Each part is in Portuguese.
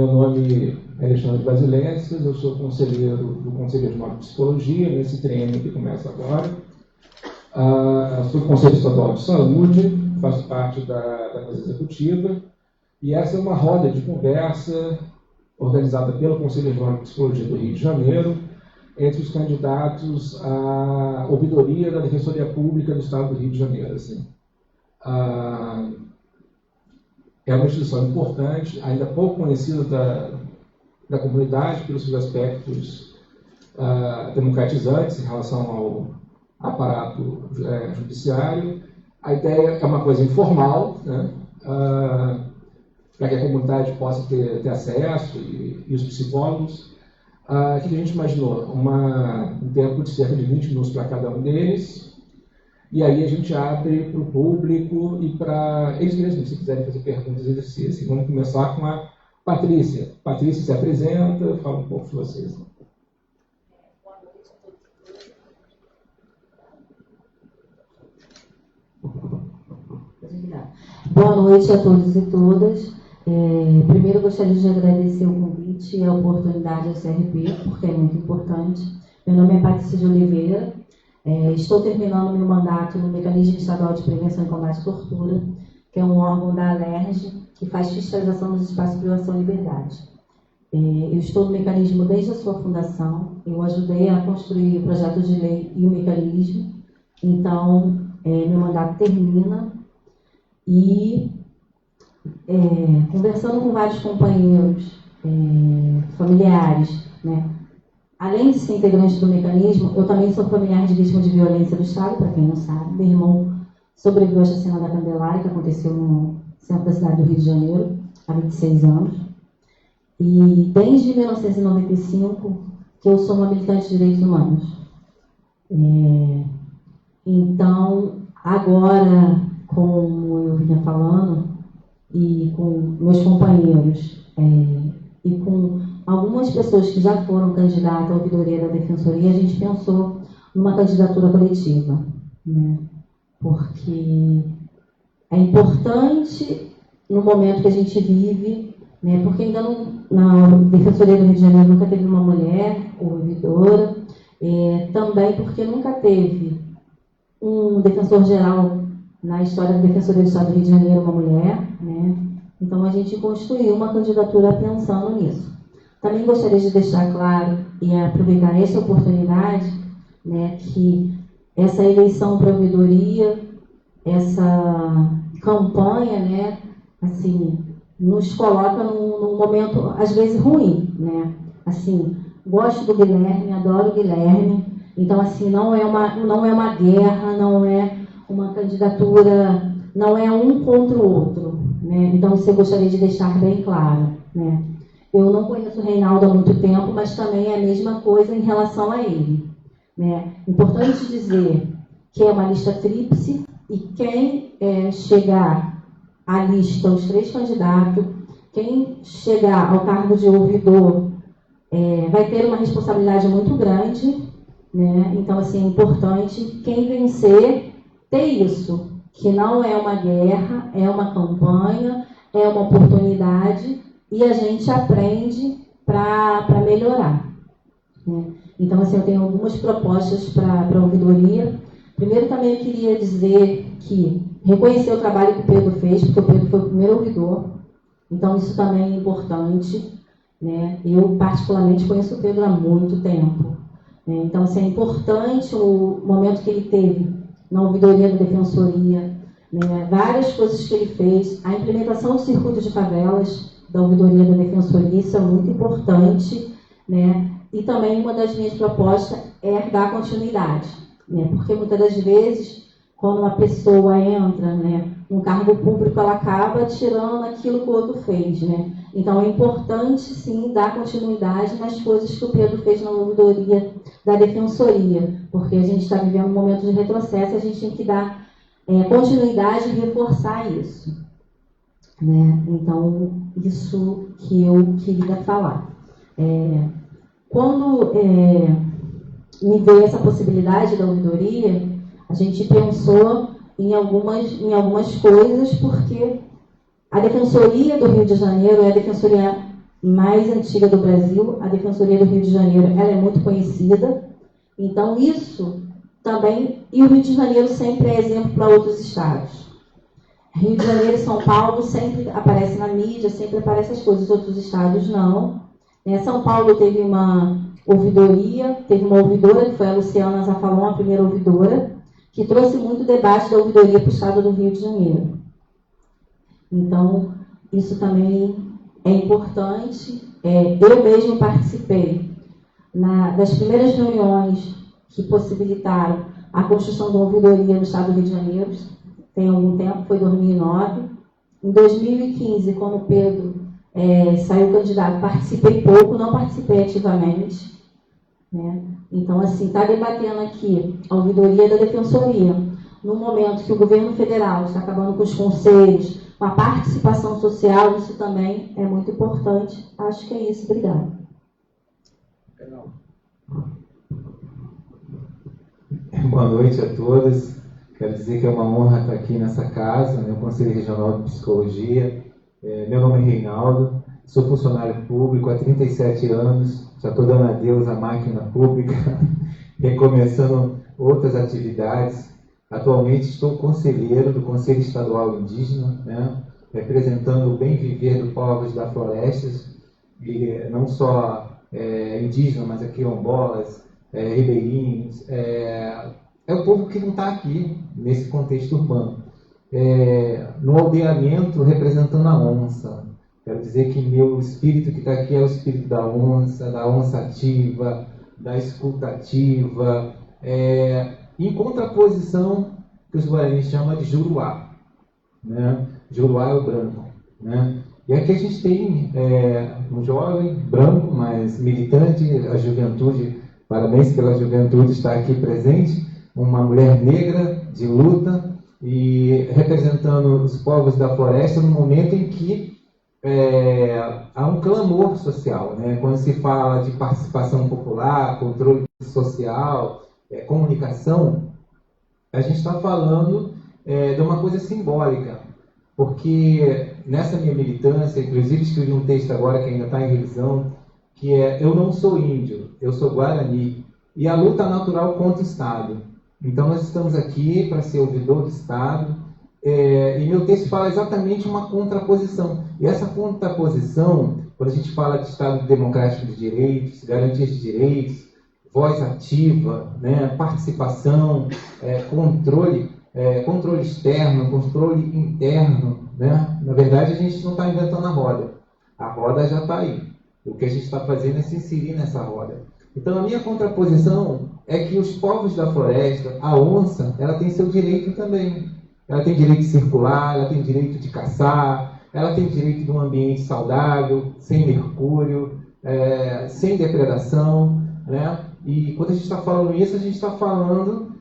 Meu nome é Alexandre Basilenses, eu sou conselheiro do Conselho Regional de Psicologia, nesse treino que começa agora. Sou Conselho Estadual de Saúde, faço parte da mesa executiva, e essa é uma roda de conversa organizada pelo Conselho Regional de Psicologia do Rio de Janeiro, entre os candidatos à ouvidoria da Defensoria Pública do Estado do Rio de Janeiro. Assim. É uma instituição importante, ainda pouco conhecida da comunidade pelos seus aspectos democratizantes em relação ao aparato judiciário. A ideia é uma coisa informal, né? Para que a comunidade possa ter acesso, e os psicólogos. O que a gente imaginou? Um tempo de cerca de 20 minutos para cada um deles, e aí a gente abre para o público e para eles mesmos, se quiserem fazer perguntas e exercícios. Vamos começar com a Patrícia. Patrícia se apresenta, fala um pouco de vocês. Boa noite a todos e todas. Primeiro, gostaria de agradecer o convite e a oportunidade ao CRP, porque é muito importante. Meu nome é Patrícia de Oliveira. Estou terminando meu mandato no Mecanismo Estadual de Prevenção e Combate à Tortura, que é um órgão da ALERJ, que faz fiscalização dos espaços de privação e liberdade. Eu estou no mecanismo desde a sua fundação. Eu ajudei a construir o projeto de lei e o mecanismo. Então, meu mandato termina. E conversando com vários companheiros, familiares, né? Além de ser integrante do mecanismo, eu também sou familiar de vítima de violência do Estado, para quem não sabe. Meu irmão sobreviveu à chacina da Candelária, que aconteceu no centro da cidade do Rio de Janeiro, há 26 anos. E desde 1995 que eu sou uma militante de direitos humanos. Então, agora, como eu vinha falando, e com meus companheiros, e com algumas pessoas que já foram candidatas à ouvidoria da Defensoria, a gente pensou numa candidatura coletiva, né? Porque é importante no momento que a gente vive, né? Porque ainda na Defensoria do Rio de Janeiro nunca teve uma mulher ouvidora, também porque nunca teve um defensor geral na história da Defensoria do Estado do Rio de Janeiro, uma mulher, né? Então a gente construiu uma candidatura pensando nisso. Também gostaria de deixar claro e aproveitar essa oportunidade, né, que essa eleição para a ouvidoria, essa campanha, né, assim, nos coloca num momento, às vezes, ruim, né? Assim, gosto do Guilherme, adoro o Guilherme, então, assim, não é uma guerra, não é uma candidatura, não é um contra o outro, né? Então, isso eu gostaria de deixar bem claro, né? Eu não conheço o Reinaldo há muito tempo, mas também é a mesma coisa em relação a ele, né? Importante dizer que é uma lista tríplice e quem chegar à lista, os 3 candidatos, quem chegar ao cargo de ouvidor vai ter uma responsabilidade muito grande, né? Então, assim, é importante quem vencer ter isso, que não é uma guerra, é uma campanha, é uma oportunidade e a gente aprende para melhorar, né? Então, assim, eu tenho algumas propostas para a ouvidoria. Primeiro, também eu queria dizer que reconhecer o trabalho que o Pedro fez, porque o Pedro foi o primeiro ouvidor, então isso também é importante, né? Eu, particularmente, conheço o Pedro há muito tempo, né? Então, assim, é importante o momento que ele teve na ouvidoria da Defensoria, né? Várias coisas que ele fez, a implementação do circuito de favelas da ouvidoria da Defensoria, isso é muito importante, né? E também uma das minhas propostas é dar continuidade, né? Porque muitas das vezes, quando uma pessoa entra, né, num cargo público, ela acaba tirando aquilo que o outro fez, né? Então é importante, sim, dar continuidade nas coisas que o Pedro fez na ouvidoria da Defensoria, porque a gente está vivendo um momento de retrocesso, a gente tem que dar continuidade e reforçar isso, né? Então, isso que eu queria falar. Quando me veio essa possibilidade da ouvidoria, a gente pensou em algumas coisas, porque a Defensoria do Rio de Janeiro é a defensoria mais antiga do Brasil, a Defensoria do Rio de Janeiro, ela é muito conhecida. Então, isso também... E o Rio de Janeiro sempre é exemplo para outros estados. Rio de Janeiro e São Paulo sempre aparece na mídia, sempre aparecem as coisas, outros estados não. São Paulo teve uma ouvidoria, teve uma ouvidora, que foi a Luciana Zafalon, a primeira ouvidora, que trouxe muito debate da ouvidoria para o estado do Rio de Janeiro. Então, isso também é importante. Eu mesmo participei das primeiras reuniões que possibilitaram a construção de uma ouvidoria no estado do Rio de Janeiro, tem algum tempo, foi 2009. Em 2015, quando o Pedro saiu candidato, participei pouco, não participei ativamente. Né? Então, assim, está debatendo aqui a ouvidoria da Defensoria, no momento que o governo federal está acabando com os conselhos, com a participação social, isso também é muito importante. Acho que é isso. Obrigada. Boa noite a todos. Quero dizer que é uma honra estar aqui nessa casa, no Conselho Regional de Psicologia. Meu nome é Reinaldo, sou funcionário público há 37 anos, já estou dando adeus à máquina pública, recomeçando outras atividades. Atualmente estou conselheiro do Conselho Estadual Indígena, né, representando o bem viver dos povos da florestas, e não só indígenas, mas quilombolas, ribeirinhos. É o povo que não está aqui nesse contexto urbano. No aldeamento, representando a onça. Quero dizer que meu espírito que está aqui é o espírito da onça ativa, da escuta ativa, em contraposição que os guaranis chamam de juruá. Né? Juruá é o branco. Né? E aqui a gente tem um jovem branco, mas militante, a juventude, parabéns pela juventude estar aqui presente, uma mulher negra de luta e representando os povos da floresta no momento em que há um clamor social, né? Quando se fala de participação popular, controle social, comunicação, a gente está falando de uma coisa simbólica, porque nessa minha militância, inclusive escrevi um texto agora que ainda está em revisão, que é Eu não sou índio, eu sou guarani, e a luta natural contra o Estado. Então nós estamos aqui para ser ouvidor do Estado, e meu texto fala exatamente uma contraposição. E essa contraposição, quando a gente fala de Estado democrático de direitos, garantias de direitos, voz ativa, né, participação, controle externo, controle interno, né? Na verdade, a gente não está inventando a roda já está aí. O que a gente está fazendo é se inserir nessa roda. Então, a minha contraposição é que os povos da floresta, a onça, ela tem seu direito também. Ela tem direito de circular, ela tem direito de caçar, ela tem direito de um ambiente saudável, sem mercúrio, sem depredação, né? E quando a gente está falando isso, a gente está falando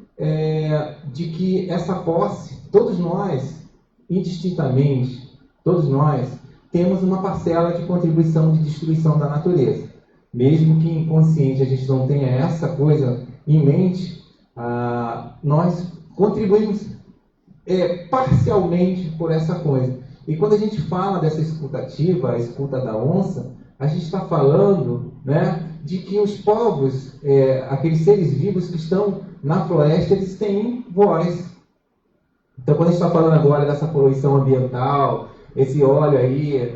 de que essa posse, todos nós, indistintamente, todos nós, temos uma parcela de contribuição de destruição da natureza. Mesmo que inconsciente a gente não tenha essa coisa em mente, nós contribuímos parcialmente por essa coisa. E quando a gente fala dessa escuta ativa, a escuta da onça, a gente está falando, né, de que os povos, aqueles seres vivos que estão na floresta, eles têm voz. Então, quando a gente está falando agora dessa poluição ambiental, esse óleo aí,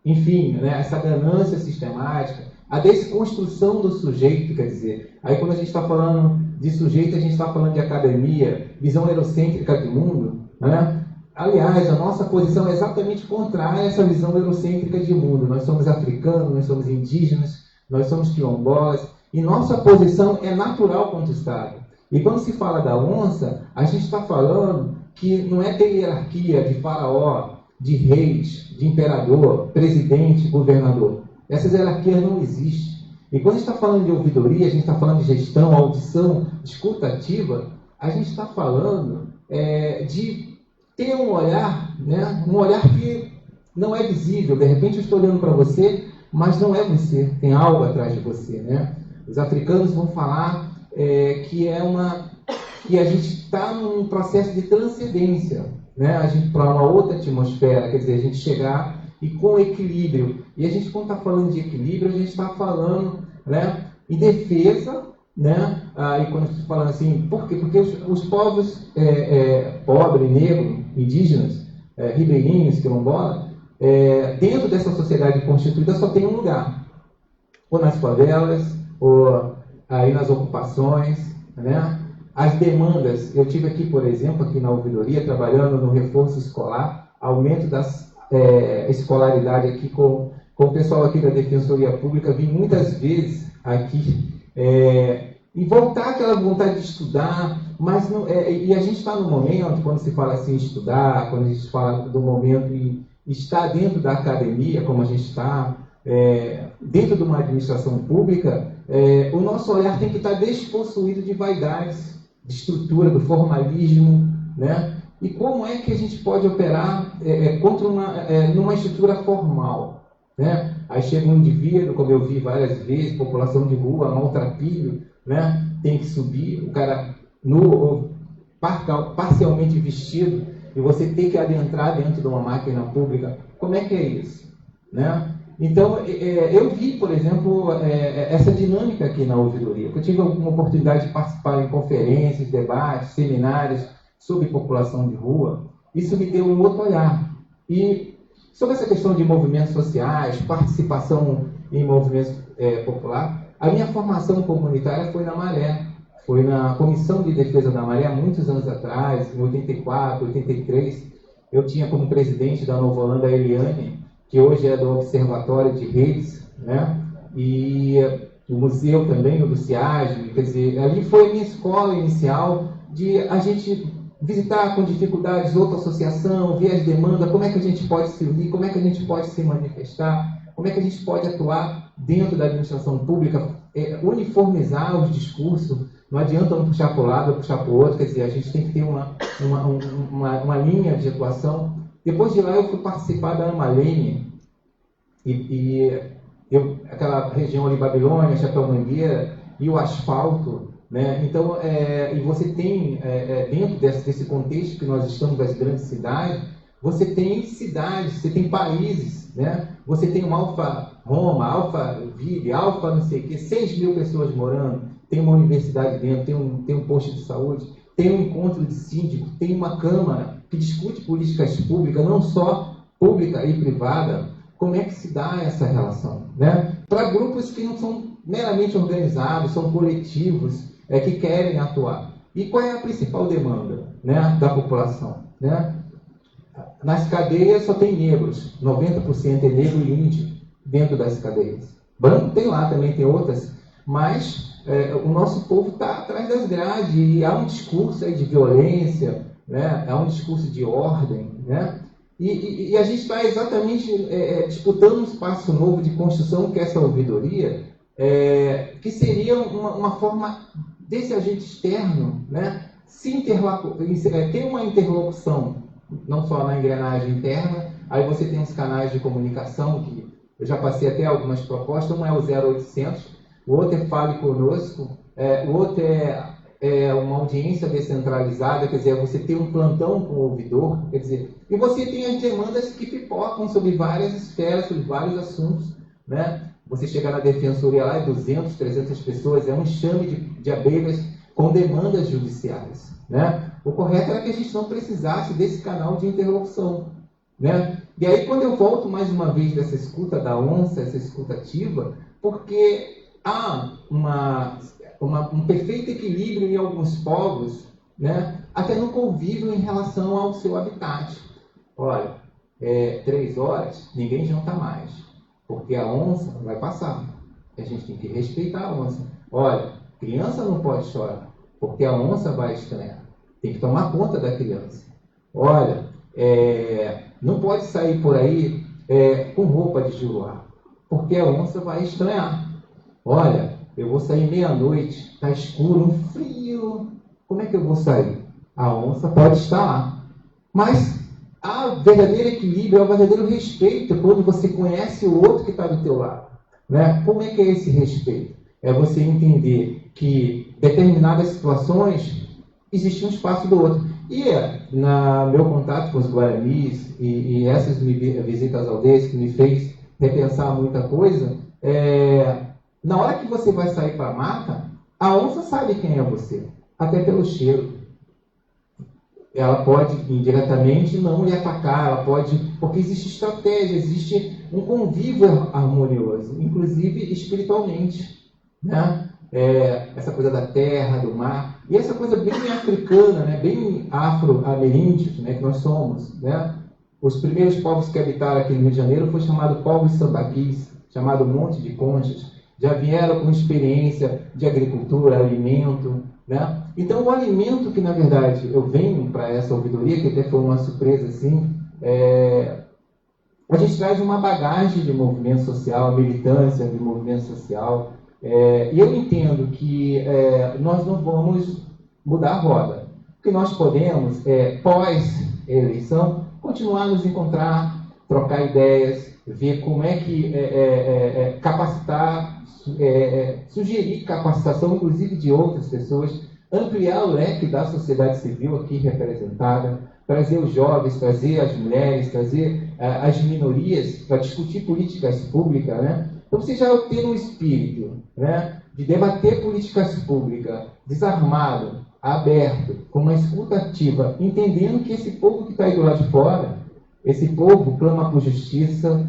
enfim, né, essa ganância sistemática, a desconstrução do sujeito, quer dizer, aí quando a gente está falando de sujeito, a gente está falando de academia, visão eurocêntrica do mundo, né? Aliás, a nossa posição é exatamente contrária a essa visão eurocêntrica de mundo. Nós somos africanos, nós somos indígenas, nós somos quilombolas, e nossa posição é natural contra o Estado. E quando se fala da onça, a gente está falando que não é ter hierarquia de faraó, de reis, de imperador, presidente, governador. Essas hierarquias não existem. E quando a gente está falando de ouvidoria, a gente está falando de gestão, audição, escuta ativa, a gente está falando de ter um olhar, né? Um olhar que não é visível. De repente eu estou olhando para você, mas não é você, tem algo atrás de você, né? Os africanos vão falar que a gente está num processo de transcendência, né? A gente para uma outra atmosfera, quer dizer, a gente chegar e com equilíbrio. E a gente, quando está falando de equilíbrio, a gente está falando, né, em defesa, né, e quando a gente fala assim, por quê? Porque os povos pobre, negro, indígenas, ribeirinhos, quilombola, dentro dessa sociedade constituída só tem um lugar, ou nas favelas, ou aí nas ocupações, né? As demandas, eu tive aqui, por exemplo, aqui na ouvidoria, trabalhando no reforço escolar, aumento da escolaridade aqui com o pessoal aqui da Defensoria Pública, vim muitas vezes aqui e voltar aquela vontade de estudar, mas não, e a gente está no momento, quando se fala assim, estudar, quando a gente fala do momento e estar dentro da academia, como a gente está, dentro de uma administração pública, o nosso olhar tem que estar despossuído de vaidades, de estrutura, do formalismo, né? E como é que a gente pode operar numa estrutura formal, né? Aí chega um indivíduo, como eu vi várias vezes, população de rua, maltrapilho, né? Tem que subir, o cara nu, parcialmente vestido, e você tem que adentrar dentro de uma máquina pública. Como é que é isso, né? Então, eu vi, por exemplo, essa dinâmica aqui na ouvidoria. Eu tive uma oportunidade de participar em conferências, debates, seminários sobre população de rua. Isso me deu um outro olhar. E sobre essa questão de movimentos sociais, participação em movimentos popular, a minha formação comunitária foi na Maré. Foi na Comissão de Defesa da Maré, há muitos anos atrás, em 84, 83. Eu tinha como presidente da Nova Holanda a Eliane, que hoje é do Observatório de Redes, né? E o museu também, o do CIAG, quer dizer, ali foi a minha escola inicial de a gente visitar com dificuldades outra associação, ver as demandas, como é que a gente pode se unir, como é que a gente pode se manifestar, como é que a gente pode atuar dentro da administração pública, uniformizar os discursos, não adianta um puxar para o lado ou puxar para o outro, quer dizer, a gente tem que ter uma linha de atuação. Depois de lá eu fui participar da Amalene, aquela região ali, Babilônia, Chapéu Mangueira, e o asfalto, né? Então, e você tem, dentro desse contexto que nós estamos das grandes cidades, você tem cidades, você tem países, né? Você tem um Alfa Roma, Alfa Ville, Alfa não sei o quê, 6 mil pessoas morando, tem uma universidade dentro, tem um posto de saúde, tem um encontro de síndico, tem uma Câmara que discute políticas públicas, não só pública e privada. Como é que se dá essa relação, né? Para grupos que não são meramente organizados, são coletivos, que querem atuar. E qual é a principal demanda, né, da população, né? Nas cadeias só tem negros, 90% é negro e índio dentro das cadeias. Branco tem lá, também tem outras, mas o nosso povo está atrás das grades e há um discurso aí de violência, né? Há um discurso de ordem, né? E a gente está exatamente disputando um espaço novo de construção, que é essa ouvidoria, que seria uma forma desse agente externo, né, ter uma interlocução, não só na engrenagem interna. Aí você tem os canais de comunicação, que eu já passei até algumas propostas. Um é o 0800, o outro é Fale Conosco, o outro é uma audiência descentralizada, quer dizer, você tem um plantão com o ouvidor, quer dizer, e você tem as demandas que pipocam sobre várias esferas, sobre vários assuntos, né? Você chega na defensoria lá, 200, 300 pessoas, é um enxame de abelhas com demandas judiciais, né? O correto era que a gente não precisasse desse canal de interlocução, né? E aí, quando eu volto mais uma vez dessa escuta da onça, essa escuta ativa, porque há um perfeito equilíbrio em alguns povos, né? Até no convívio em relação ao seu habitat. Olha, 3 horas, ninguém janta mais, porque a onça vai passar. A gente tem que respeitar a onça. Olha, criança não pode chorar, porque a onça vai estranhar. Tem que tomar conta da criança. Olha, não pode sair por aí com roupa de juruá, porque a onça vai estranhar. Olha, eu vou sair meia-noite, está escuro, um frio. Como é que eu vou sair? A onça pode estar lá. Mas há verdadeiro equilíbrio, há verdadeiro respeito quando você conhece o outro que está do teu lado, né? Como é que é esse respeito? É você entender que em determinadas situações existe um espaço do outro. E no meu contato com os guaranis e essas visitas às aldeias que me fez repensar muita coisa, na hora que você vai sair para a mata, a onça sabe quem é você, até pelo cheiro. Ela pode indiretamente não lhe atacar, ela pode, porque existe estratégia, existe um convívio harmonioso, inclusive espiritualmente, né? Essa coisa da terra, do mar, e essa coisa bem africana, né? Bem afro-ameríndios, né? Que nós somos, né? Os primeiros povos que habitaram aqui no Rio de Janeiro foi chamado povos sambaquis, chamado Monte de Conchas, já vieram com experiência de agricultura, alimento, né? Então, o alimento que, na verdade, eu venho para essa ouvidoria, que até foi uma surpresa, assim, a gente traz uma bagagem de movimento social, militância de movimento social, e eu entendo que nós não vamos mudar a roda. O que nós podemos, pós-eleição, continuar a nos encontrar, trocar ideias, ver como é que capacitar, sugerir capacitação, inclusive de outras pessoas, ampliar o leque da sociedade civil aqui representada, trazer os jovens, trazer as mulheres, trazer as minorias para discutir políticas públicas, né? Então você já tem um espírito, né, de debater políticas públicas, desarmado, aberto, com uma escuta ativa, entendendo que esse povo que está aí do lado de fora, esse povo clama por justiça,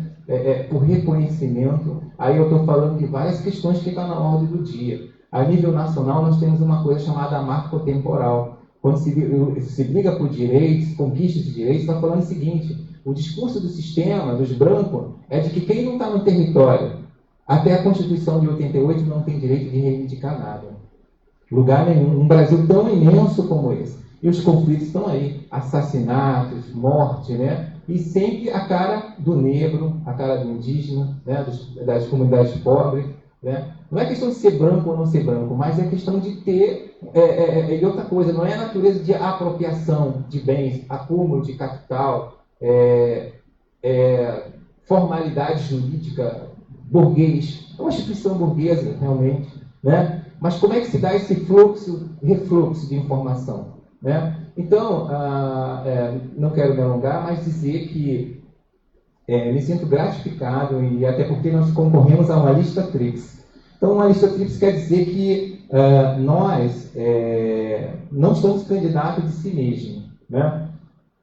por reconhecimento. Aí eu estou falando de várias questões que estão na ordem do dia. A nível nacional, nós temos uma coisa chamada marco-temporal. Quando se briga por direitos, conquista de direitos, está falando o seguinte: o discurso do sistema, dos brancos, é de que quem não está no território, até a Constituição de 88, não tem direito de reivindicar nada. Lugar nenhum. Um Brasil tão imenso como esse. E os conflitos estão aí. Assassinatos, morte, né? E sempre a cara do negro, a cara do indígena, né? Das comunidades pobres, né? Não é questão de ser branco ou não ser branco, mas é questão de ter... e outra coisa, não é a natureza de apropriação de bens, acúmulo de capital, formalidade jurídica, burguês. É uma instituição burguesa, realmente, né? Mas como é que se dá esse refluxo de informação, né? Então, não quero me alongar, mas dizer que me sinto gratificado, e até porque nós concorremos a uma lista tríplice. Então, uma lista tríplice quer dizer que nós não somos candidatos de si mesmo, né?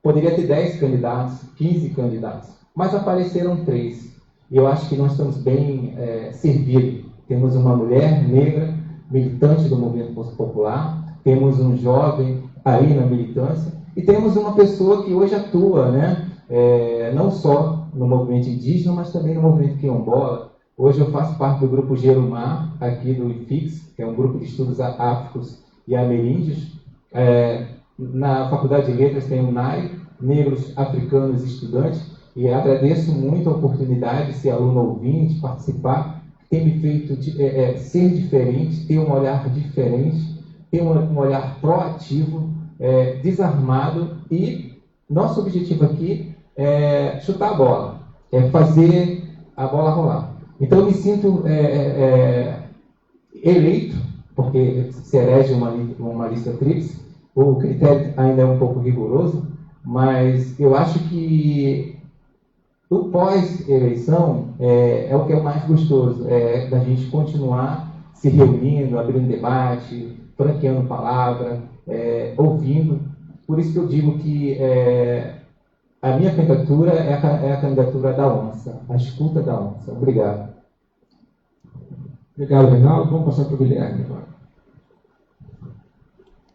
Poderia ter 10 candidatos, 15 candidatos, mas apareceram 3. E eu acho que nós estamos bem servidos. Temos uma mulher negra, militante do movimento popular, temos um jovem aí na militância, e temos uma pessoa que hoje atua, né? Não só no movimento indígena, mas também no movimento quilombola. Hoje eu faço parte do grupo Gerumá, aqui do IFIX, que é um grupo de estudos áfricos e ameríndios. Na Faculdade de Letras tem o NAI, Negros Africanos Estudantes, e agradeço muito a oportunidade de ser aluno ouvinte, participar, tem me feito ser diferente, ter um olhar diferente, ter um olhar proativo, desarmado, e nosso objetivo aqui é chutar a bola, é fazer a bola rolar. Então eu me sinto eleito, porque se elege uma lista tríplice, o critério ainda é um pouco rigoroso, mas eu acho que o pós-eleição é o que é o mais gostoso, da gente continuar se reunindo, abrindo debate, franqueando palavra, ouvindo. Por isso que eu digo que a minha candidatura é a candidatura da onça, a escuta da onça. Obrigado. Obrigado, Reinaldo. Vamos passar para o Guilherme agora.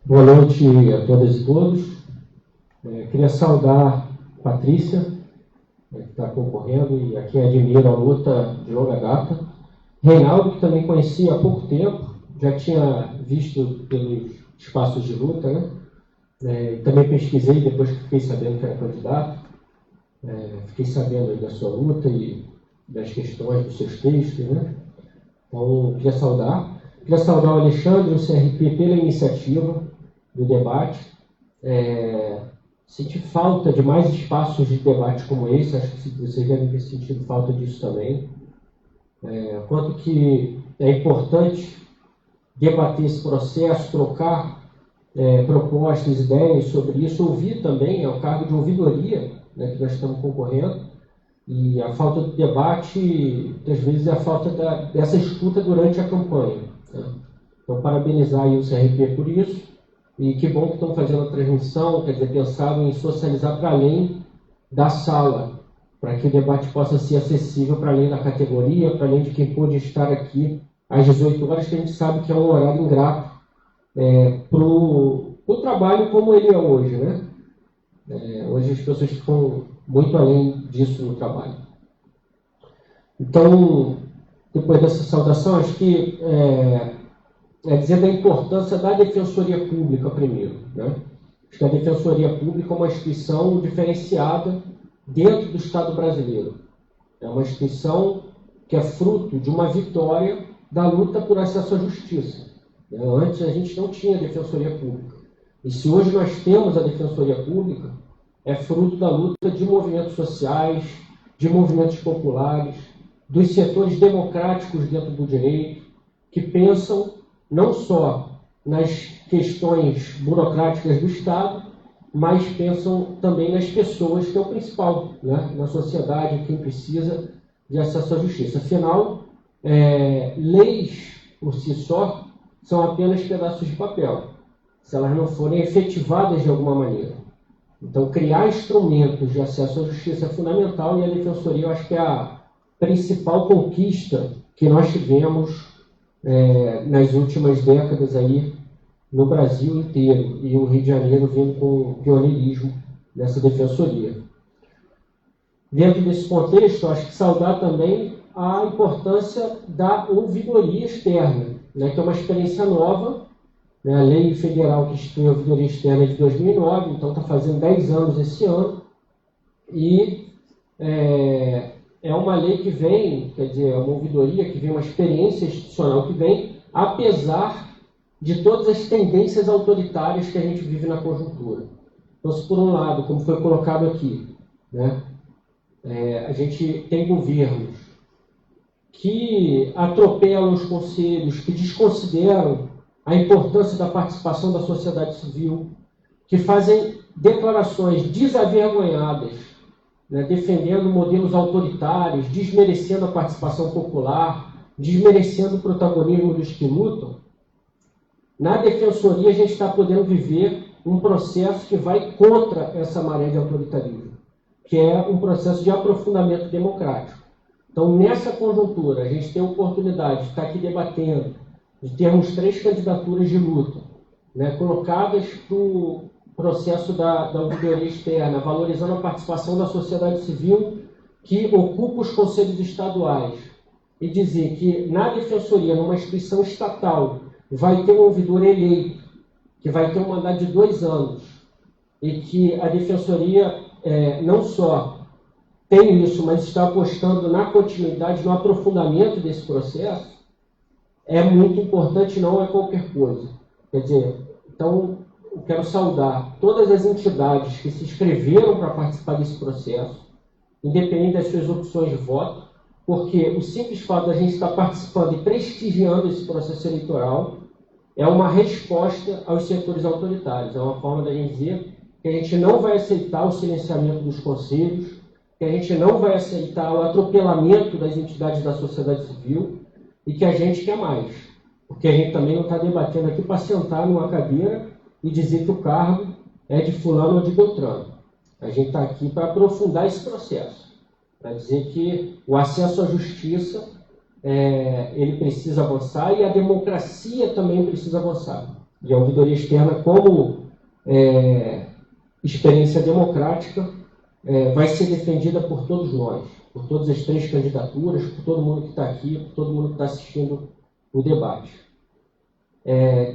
Boa noite a todas e todos. Queria saudar a Patrícia, que está concorrendo e a quem admira a luta de longa data. Reinaldo, que também conheci há pouco tempo, já tinha visto pelos espaços de luta, né? Também pesquisei depois que fiquei sabendo que era candidato. Fiquei sabendo da sua luta e das questões dos seus textos, né? Então, queria saudar. Queria saudar o Alexandre e o CRP pela iniciativa do debate. Senti falta de mais espaços de debate como esse, acho que vocês devem ter sentido falta disso também. Quanto que é importante debater esse processo, trocar propostas, ideias sobre isso, ouvir também, é o cargo de ouvidoria, né, que nós estamos concorrendo, e a falta de debate, às vezes, é a falta dessa escuta durante a campanha. Né? Então, parabenizar aí o CRP por isso, e que bom que estão fazendo a transmissão, quer dizer, pensaram em socializar para além da sala, para que o debate possa ser acessível para além da categoria, para além de quem pôde estar aqui às 18 horas, que a gente sabe que é um horário ingrato para o trabalho como ele é hoje, né? Hoje as pessoas ficam muito além disso no trabalho. Então, depois dessa saudação, acho que dizer da importância da Defensoria Pública primeiro, né? Acho que a Defensoria Pública é uma instituição diferenciada dentro do Estado brasileiro. É uma instituição que é fruto de uma vitória da luta por acesso à justiça. Antes a gente não tinha Defensoria Pública. E se hoje nós temos a Defensoria Pública, é fruto da luta de movimentos sociais, de movimentos populares, dos setores democráticos dentro do direito, que pensam não só nas questões burocráticas do Estado, mas pensam também nas pessoas, que é o principal, né? Na sociedade, quem precisa de acesso à justiça. Afinal, leis por si só são apenas pedaços de papel, se elas não forem efetivadas de alguma maneira. Então, criar instrumentos de acesso à justiça é fundamental, e a Defensoria, eu acho que é a principal conquista que nós tivemos nas últimas décadas aí no Brasil inteiro, e o Rio de Janeiro vindo com pioneirismo nessa defensoria. Dentro desse contexto, acho que saudar também a importância da ouvidoria externa, né, que é uma experiência nova, né, a lei federal que institui a ouvidoria externa é de 2009, então está fazendo 10 anos esse ano, e é uma lei que vem, quer dizer, é uma ouvidoria que vem, uma experiência institucional que vem, apesar de todas as tendências autoritárias que a gente vive na conjuntura. Então, se por um lado, como foi colocado aqui, né, a gente tem governos que atropelam os conselhos, que desconsideram a importância da participação da sociedade civil, que fazem declarações desavergonhadas, né, defendendo modelos autoritários, desmerecendo a participação popular, desmerecendo o protagonismo dos que lutam. Na Defensoria, a gente está podendo viver um processo que vai contra essa maré de autoritarismo, que é um processo de aprofundamento democrático. Então, nessa conjuntura, a gente tem a oportunidade de estar aqui debatendo, de termos 3 candidaturas de luta, né, colocadas para o processo da ouvidoria externa, valorizando a participação da sociedade civil que ocupa os conselhos estaduais, e dizer que na Defensoria, numa instituição estatal, vai ter um ouvidor eleito, que vai ter um mandato de 2 anos, e que a Defensoria não só tem isso, mas está apostando na continuidade, no aprofundamento desse processo, é muito importante, não é qualquer coisa. Quer dizer, então, eu quero saudar todas as entidades que se inscreveram para participar desse processo, independente das suas opções de voto, porque o simples fato de a gente estar participando e prestigiando esse processo eleitoral é uma resposta aos setores autoritários. É uma forma da gente dizer que a gente não vai aceitar o silenciamento dos conselhos, que a gente não vai aceitar o atropelamento das entidades da sociedade civil, e que a gente quer mais. Porque a gente também não está debatendo aqui para sentar numa cadeira e dizer que o cargo é de fulano ou de Beltrano. A gente está aqui para aprofundar esse processo, para dizer que o acesso à justiça ele precisa avançar, e a democracia também precisa avançar. E a ouvidoria externa, como experiência democrática, vai ser defendida por todos nós, por todas as 3 candidaturas, por todo mundo que está aqui, por todo mundo que está assistindo o debate.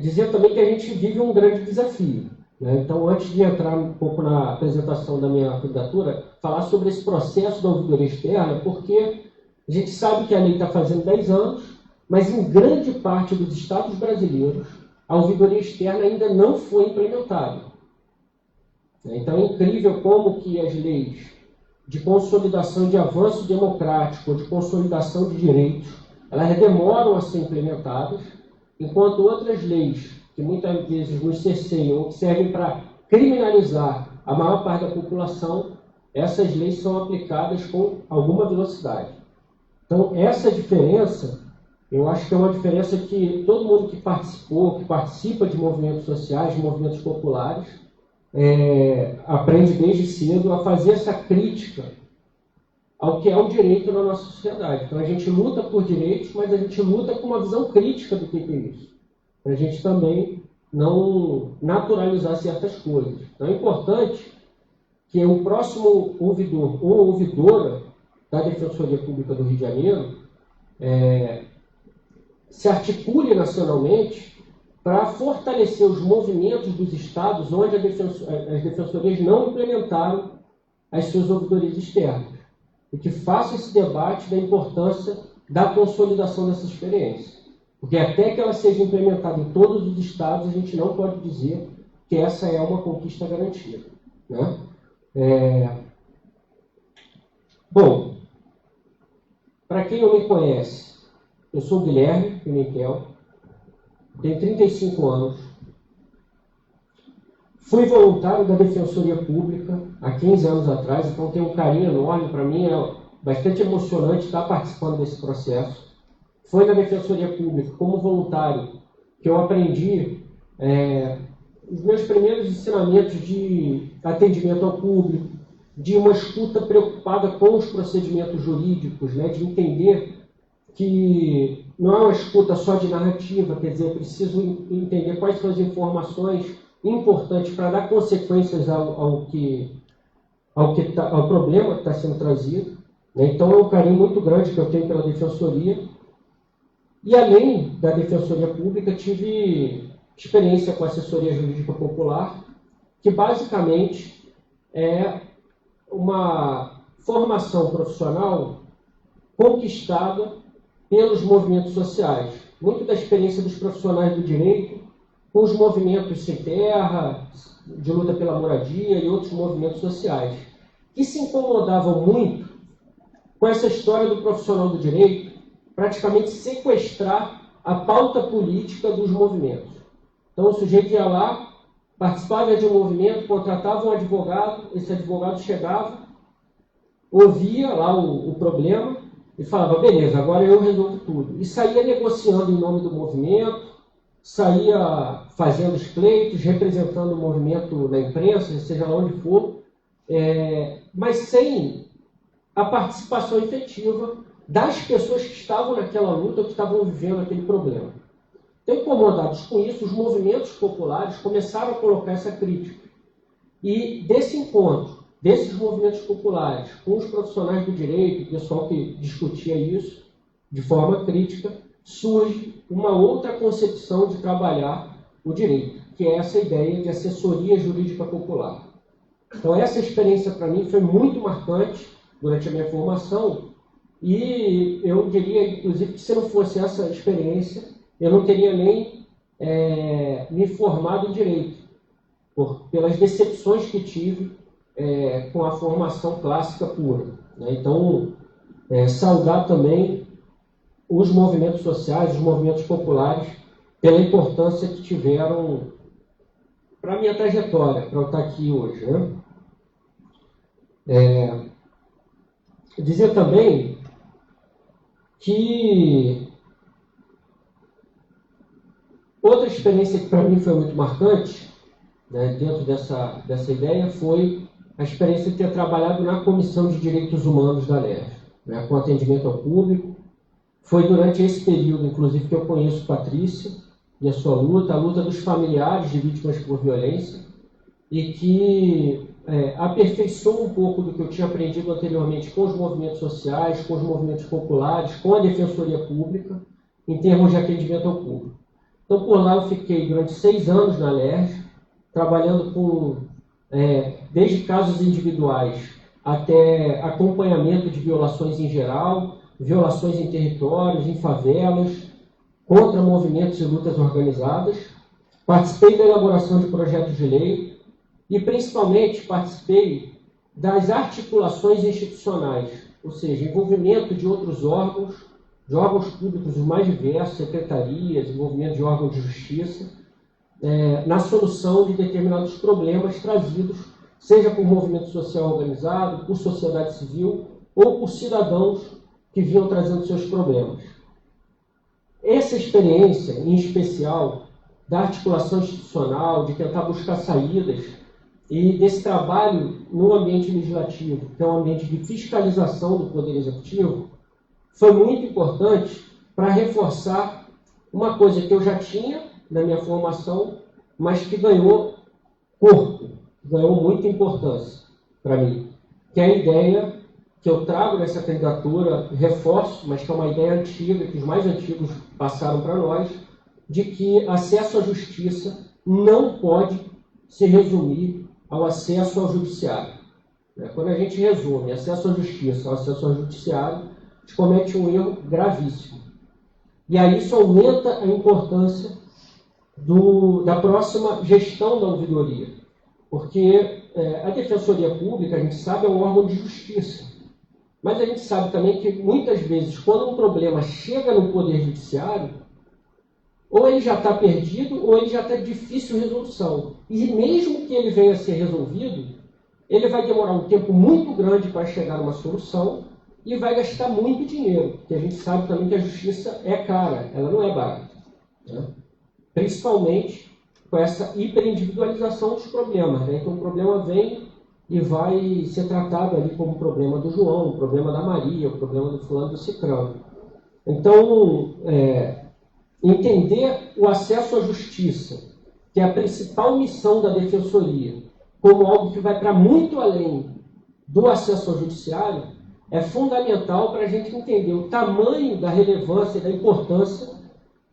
Dizer também que a gente vive um grande desafio, né? Então, antes de entrar um pouco na apresentação da minha candidatura, falar sobre esse processo da ouvidoria externa, porque a gente sabe que a lei está fazendo 10 anos, mas em grande parte dos estados brasileiros, a ouvidoria externa ainda não foi implementada. Então, é incrível como que as leis de consolidação de avanço democrático, de consolidação de direitos, elas demoram a ser implementadas, enquanto outras leis que muitas vezes nos cerceiam ou que servem para criminalizar a maior parte da população, essas leis são aplicadas com alguma velocidade. Então, essa diferença, eu acho que é uma diferença que todo mundo que participou, que participa de movimentos sociais, de movimentos populares, aprende desde cedo a fazer essa crítica ao que é o direito na nossa sociedade. Então, a gente luta por direitos, mas a gente luta com uma visão crítica do que é isso, para a gente também não naturalizar certas coisas. Então, é importante que o próximo ouvidor ou ouvidora da Defensoria Pública do Rio de Janeiro se articule nacionalmente para fortalecer os movimentos dos estados onde as defensorias não implementaram as suas ouvidorias externas, e que faça esse debate da importância da consolidação dessa experiência. Porque até que ela seja implementada em todos os estados, a gente não pode dizer que essa é uma conquista garantida, né? Bom, para quem não me conhece, eu sou Guilherme Pimentel, tenho 35 anos, fui voluntário da Defensoria Pública há 15 anos atrás, então tenho um carinho enorme, para mim é bastante emocionante estar participando desse processo. Foi na Defensoria Pública, como voluntário, que eu aprendi os meus primeiros ensinamentos de atendimento ao público, de uma escuta preocupada com os procedimentos jurídicos, né, de entender que não é uma escuta só de narrativa, quer dizer, eu preciso entender quais são as informações importantes para dar consequências ao problema que está sendo trazido, né? Então é um carinho muito grande que eu tenho pela Defensoria. E além da Defensoria Pública, tive experiência com assessoria jurídica popular, que basicamente é uma formação profissional conquistada pelos movimentos sociais. Muito da experiência dos profissionais do direito com os movimentos sem terra, de luta pela moradia e outros movimentos sociais, que se incomodavam muito com essa história do profissional do direito praticamente sequestrar a pauta política dos movimentos. Então o sujeito ia lá, participava de um movimento, contratava um advogado, esse advogado chegava, ouvia lá o problema e falava, beleza, agora eu resolvo tudo. E saía negociando em nome do movimento, saía fazendo os pleitos, representando o movimento na imprensa, seja lá onde for, mas sem a participação efetiva das pessoas que estavam naquela luta ou que estavam vivendo aquele problema. Então, incomodados com isso, os movimentos populares começaram a colocar essa crítica. E desse encontro, desses movimentos populares, com os profissionais do direito, o pessoal que discutia isso de forma crítica, surge uma outra concepção de trabalhar o direito, que é essa ideia de assessoria jurídica popular. Então, essa experiência para mim foi muito marcante durante a minha formação, e eu diria, inclusive, que se não fosse essa experiência, eu não teria nem me formado em direito, pelas decepções que tive com a formação clássica pura, né? Então, saudar também os movimentos sociais, os movimentos populares, pela importância que tiveram para a minha trajetória, para eu estar aqui hoje, né? Dizer também que outra experiência que para mim foi muito marcante, né, dentro dessa ideia, foi a experiência de ter trabalhado na Comissão de Direitos Humanos da LERJ, né, com atendimento ao público. Foi durante esse período, inclusive, que eu conheço Patrícia e a sua luta, a luta dos familiares de vítimas por violência, e que aperfeiçoou um pouco do que eu tinha aprendido anteriormente com os movimentos sociais, com os movimentos populares, com a Defensoria Pública, em termos de atendimento ao público. Então, por lá eu fiquei durante 6 anos na LERJ, trabalhando com, desde casos individuais até acompanhamento de violações em geral, violações em territórios, em favelas, contra movimentos e lutas organizadas. Participei da elaboração de projetos de lei e, principalmente, participei das articulações institucionais, ou seja, envolvimento de outros órgãos, de órgãos públicos os mais diversos, secretarias, envolvimento de órgãos de justiça, na solução de determinados problemas trazidos, seja por movimento social organizado, por sociedade civil ou por cidadãos que vinham trazendo seus problemas. Essa experiência, em especial, da articulação institucional, de tentar buscar saídas, e desse trabalho no ambiente legislativo, que é um ambiente de fiscalização do Poder Executivo, foi muito importante para reforçar uma coisa que eu já tinha na minha formação, mas que ganhou corpo, ganhou muita importância para mim, que é a ideia que eu trago nessa candidatura, reforço, mas que é uma ideia antiga, que os mais antigos passaram para nós, de que acesso à justiça não pode se resumir ao acesso ao judiciário. Quando a gente resume acesso à justiça ao acesso ao judiciário, a gente comete um erro gravíssimo. E aí isso aumenta a importância da próxima gestão da ouvidoria. Porque a Defensoria Pública, a gente sabe, é um órgão de justiça. Mas a gente sabe também que, muitas vezes, quando um problema chega no Poder Judiciário, ou ele já está perdido, ou ele já está de difícil resolução. E mesmo que ele venha a ser resolvido, ele vai demorar um tempo muito grande para chegar a uma solução e vai gastar muito dinheiro, porque a gente sabe também que a justiça é cara, ela não é barata. Né? Principalmente com essa hiperindividualização dos problemas. Né? Então o problema vem e vai ser tratado ali como o problema do João, o problema da Maria, o problema do fulano do ciclano. Então, entender o acesso à justiça, que é a principal missão da Defensoria, como algo que vai para muito além do acesso ao judiciário, é fundamental para a gente entender o tamanho da relevância e da importância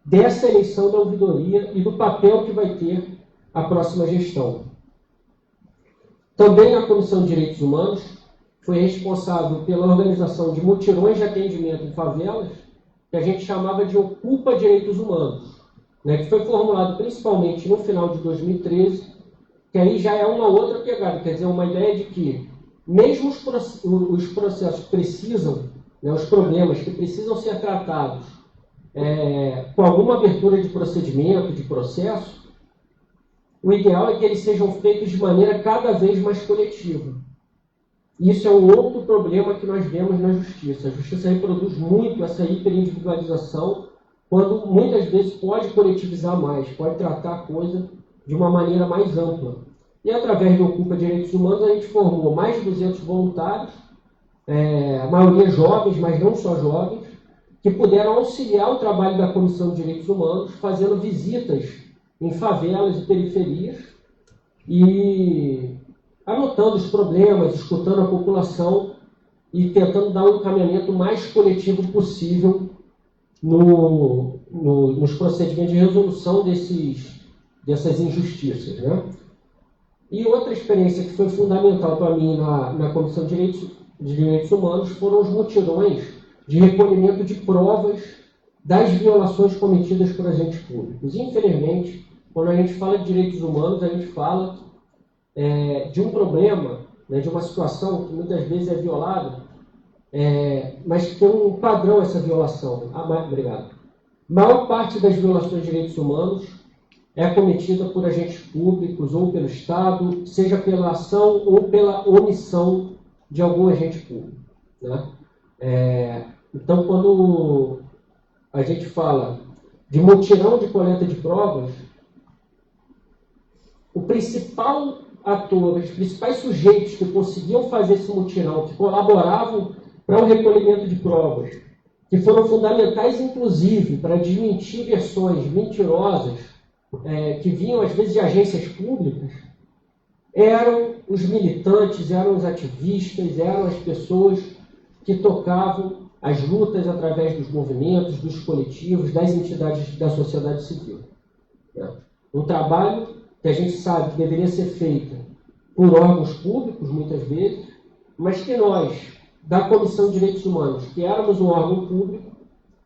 dessa eleição da ouvidoria e do papel que vai ter a próxima gestão. Também a Comissão de Direitos Humanos foi responsável pela organização de mutirões de atendimento em favelas, que a gente chamava de Ocupa Direitos Humanos, né, que foi formulado principalmente no final de 2013, que aí já é uma outra pegada, quer dizer, uma ideia de que, mesmo os processos precisam, né, os problemas que precisam ser tratados com alguma abertura de procedimento, de processo, o ideal é que eles sejam feitos de maneira cada vez mais coletiva. Isso é um outro problema que nós vemos na justiça. A justiça reproduz muito essa hiperindividualização, quando muitas vezes pode coletivizar mais, pode tratar a coisa de uma maneira mais ampla. E através do Ocupa Direitos Humanos, a gente formou mais de 200 voluntários, a maioria jovens, mas não só jovens, que puderam auxiliar o trabalho da Comissão de Direitos Humanos, fazendo visitas em favelas e periferias, e anotando os problemas, escutando a população e tentando dar um encaminhamento mais coletivo possível nos procedimentos de resolução dessas injustiças. Né? E outra experiência que foi fundamental para mim na Comissão de Direitos Humanos foram os mutirões de recolhimento de provas das violações cometidas por agentes públicos. Infelizmente, quando a gente fala de direitos humanos, a gente fala de um problema, né, de uma situação que muitas vezes é violada, mas que tem um padrão essa violação. Obrigado. A maior parte das violações de direitos humanos é cometida por agentes públicos ou pelo Estado, seja pela ação ou pela omissão de algum agente público. Né? Então, quando a gente fala de mutirão de coleta de provas, o principal ator, os principais sujeitos que conseguiam fazer esse mutirão, que colaboravam para o recolhimento de provas, que foram fundamentais, inclusive, para desmentir versões mentirosas que vinham, às vezes, de agências públicas, eram os militantes, eram os ativistas, eram as pessoas que tocavam as lutas através dos movimentos, dos coletivos, das entidades da sociedade civil. Um trabalho que a gente sabe que deveria ser feito por órgãos públicos, muitas vezes, mas que nós, da Comissão de Direitos Humanos, que éramos um órgão público,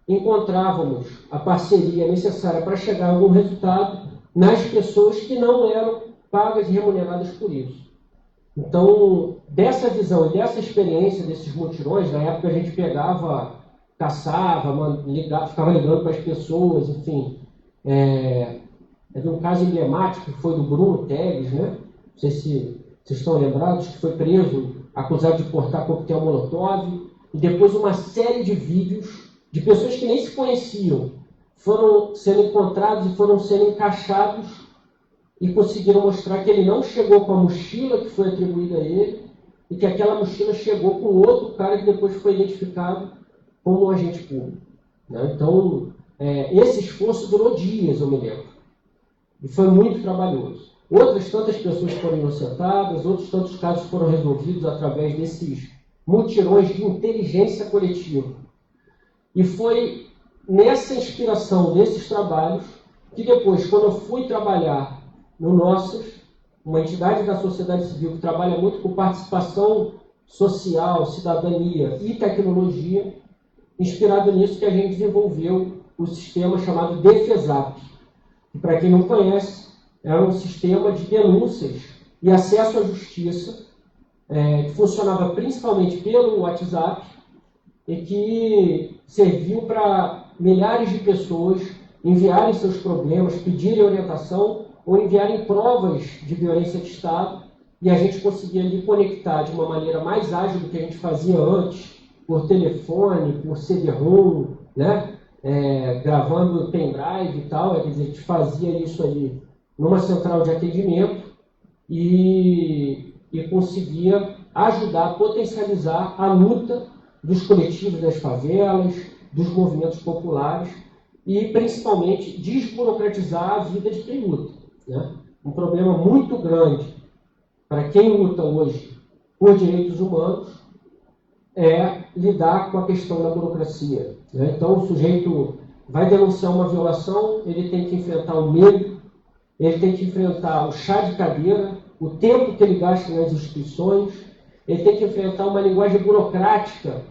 encontrávamos a parceria necessária para chegar a algum resultado nas pessoas que não eram pagas e remuneradas por isso. Então, dessa visão e dessa experiência desses mutirões, na época a gente pegava, caçava, ficava ligando para as pessoas, enfim, Teve um caso emblemático que foi do Bruno Teles, né? Não sei se vocês estão lembrados, que foi preso, acusado de portar coquetel Molotov, e depois uma série de vídeos de pessoas que nem se conheciam foram sendo encontrados e foram sendo encaixados e conseguiram mostrar que ele não chegou com a mochila que foi atribuída a ele e que aquela mochila chegou com outro cara que depois foi identificado como um agente público. Né? Então, esse esforço durou dias, eu me lembro. E foi muito trabalhoso. Outras tantas pessoas foram inocentadas, outros tantos casos foram resolvidos através desses mutirões de inteligência coletiva. E foi nessa inspiração desses trabalhos que depois, quando eu fui trabalhar no Nossas, uma entidade da sociedade civil que trabalha muito com participação social, cidadania e tecnologia, inspirado nisso que a gente desenvolveu o sistema chamado Defesap, que, para quem não conhece, é um sistema de denúncias e acesso à justiça, que funcionava principalmente pelo WhatsApp e que serviu para milhares de pessoas enviarem seus problemas, pedirem orientação ou enviarem provas de violência de Estado, e a gente conseguia ali conectar de uma maneira mais ágil do que a gente fazia antes, por telefone, por CD-ROM, né? Gravando pendrive e tal, quer dizer, a gente fazia isso ali numa central de atendimento e conseguia ajudar a potencializar a luta dos coletivos das favelas, dos movimentos populares e, principalmente, desburocratizar a vida de quem luta. Né? Um problema muito grande para quem luta hoje por direitos humanos é lidar com a questão da burocracia. Né? Então, o sujeito vai denunciar uma violação, ele tem que enfrentar o medo, ele tem que enfrentar o chá de cadeira, o tempo que ele gasta nas instituições, ele tem que enfrentar uma linguagem burocrática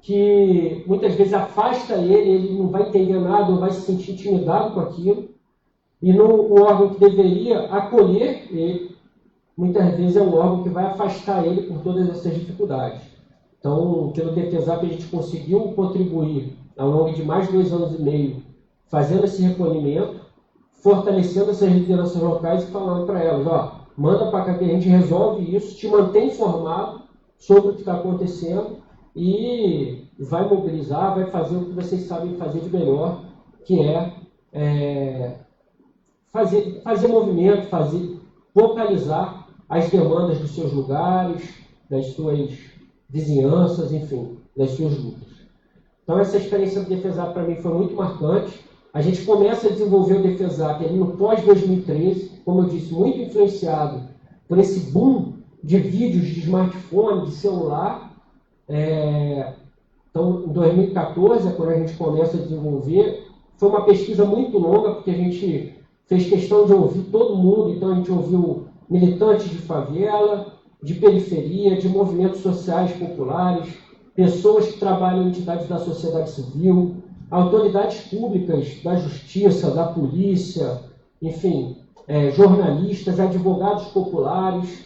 que muitas vezes afasta ele não vai entender nada, ou vai se sentir intimidado com aquilo, e o órgão que deveria acolher ele, muitas vezes é um órgão que vai afastar ele por todas essas dificuldades. Então, pelo Defesap, a gente conseguiu contribuir ao longo de mais de 2 anos e meio, fazendo esse recolhimento, fortalecendo essas lideranças locais e falando para elas, ó, manda para cá que a gente resolve isso, te mantém informado sobre o que está acontecendo e vai mobilizar, vai fazer o que vocês sabem fazer de melhor, que é fazer movimento, vocalizar as demandas dos seus lugares, das suas vizinhanças, enfim, das suas lutas. Então, essa experiência do Defesap para mim foi muito marcante. A gente começa a desenvolver o Defesap ali no pós-2013, como eu disse, muito influenciado por esse boom de vídeos de smartphone, de celular. Então, em 2014, é quando a gente começa a desenvolver. Foi uma pesquisa muito longa, porque a gente fez questão de ouvir todo mundo. Então, a gente ouviu militantes de favela, de periferia, de movimentos sociais populares, pessoas que trabalham em entidades da sociedade civil, autoridades públicas, da justiça, da polícia, enfim, jornalistas, advogados populares.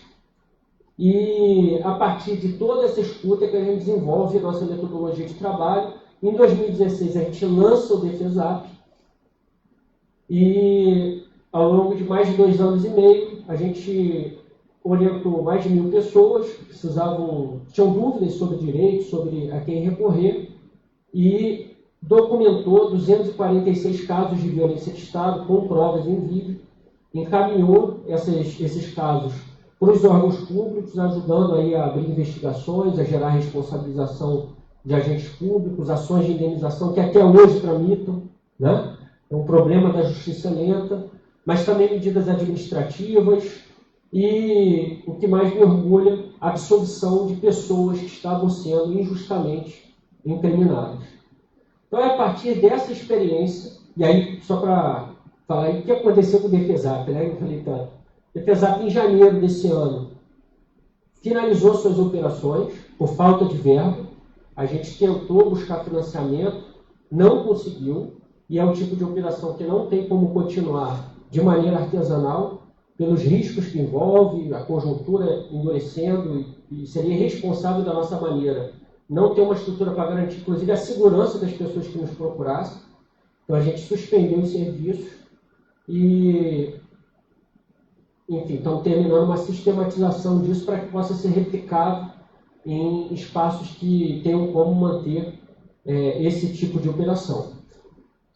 E a partir de toda essa escuta que a gente desenvolve a nossa metodologia de trabalho. Em 2016 a gente lança o Defesap e ao longo de mais de 2 anos e meio a gente orientou mais de 1.000 pessoas que tinham dúvidas sobre direitos, sobre a quem recorrer, e documentou 246 casos de violência de Estado com provas em vídeo, encaminhou esses casos para os órgãos públicos, ajudando aí a abrir investigações, a gerar responsabilização de agentes públicos, ações de indenização que até hoje tramitam, né? É um problema da justiça lenta, mas também medidas administrativas e, o que mais me orgulha, a absolvição de pessoas que estavam sendo injustamente incriminadas. Então, é a partir dessa experiência, e aí, só para falar aí, o que aconteceu com o Defesap, né? Eu falei tanto. O Defesap, em janeiro desse ano, finalizou suas operações por falta de verba. A gente tentou buscar financiamento, não conseguiu, e é um tipo de operação que não tem como continuar de maneira artesanal, pelos riscos que envolve, a conjuntura endurecendo, e seria irresponsável da nossa maneira não ter uma estrutura para garantir, inclusive, a segurança das pessoas que nos procurassem. Então, a gente suspendeu os serviços e, enfim, estão terminando uma sistematização disso para que possa ser replicado em espaços que tenham como manter esse tipo de operação.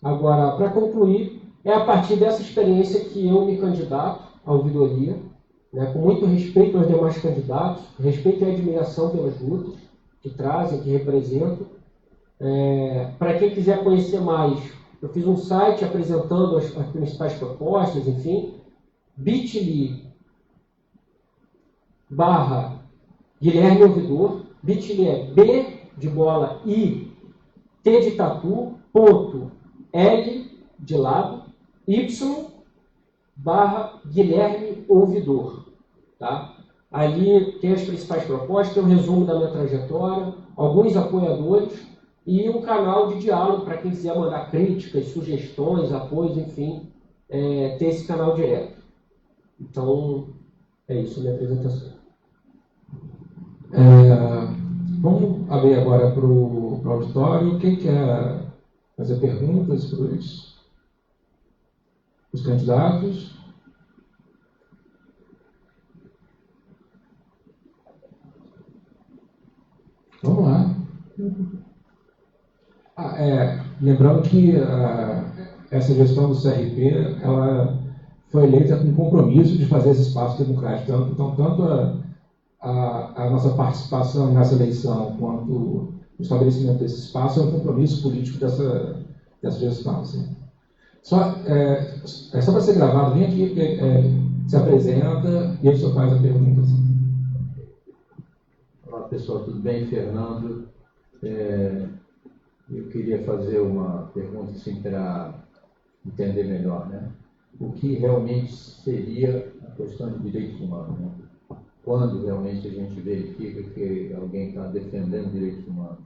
Agora, para concluir, é a partir dessa experiência que eu me candidato à ouvidoria, né, com muito respeito aos demais candidatos, respeito e admiração pelas lutas que trazem, que representam. Para quem quiser conhecer mais, eu fiz um site apresentando as principais propostas, enfim, bit.ly/Guilherme Ouvidor, bit.ly é B de bola I, T de tatu, ponto, L de lado, Y/Guilherme Ouvidor. Tá? Ali tem as principais propostas, tem um resumo da minha trajetória, alguns apoiadores e um canal de diálogo para quem quiser mandar críticas, sugestões, apoios, enfim, ter esse canal direto. Então, é isso a minha apresentação. Vamos abrir agora para o auditório. Quem quer fazer perguntas para os candidatos? Vamos lá. Lembrando que essa gestão do CRP ela foi eleita com compromisso de fazer esse espaço democrático. Então, tanto a nossa participação nessa eleição quanto o estabelecimento desse espaço é um compromisso político dessa gestão. Assim. Só para ser gravado, vem aqui, se apresenta e aí o senhor faz a pergunta. Assim. Olá pessoal, tudo bem? Fernando. Eu queria fazer uma pergunta assim, para entender melhor, né? O que realmente seria a questão de direitos humanos, né? Quando realmente a gente verifica que alguém está defendendo direitos humanos?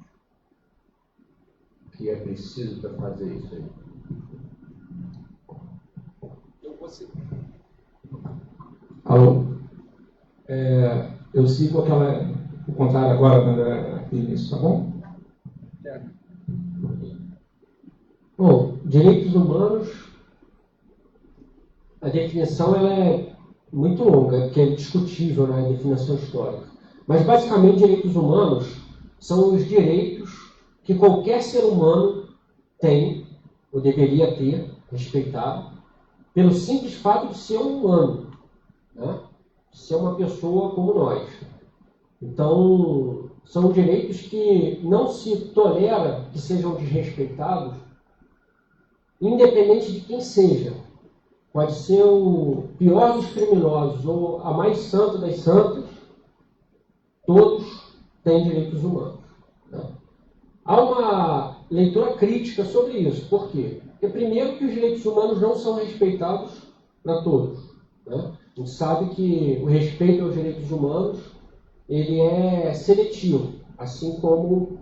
O que é preciso para fazer isso aí? Alô? Eu sigo o contrário agora do início, tá bom? Bom, direitos humanos, a definição ela é muito longa, porque é discutível, né, a definição histórica. Mas, basicamente, direitos humanos são os direitos que qualquer ser humano tem, ou deveria ter, respeitado, pelo simples fato de ser um humano, né? De ser uma pessoa como nós. Então, são direitos que não se tolera que sejam desrespeitados, independente de quem seja. Pode ser o pior dos criminosos ou a mais santa das santas, todos têm direitos humanos. Né? Há uma leitura crítica sobre isso. Por quê? Porque, primeiro, que os direitos humanos não são respeitados para todos. Né? A gente sabe que o respeito aos direitos humanos ele é seletivo, assim como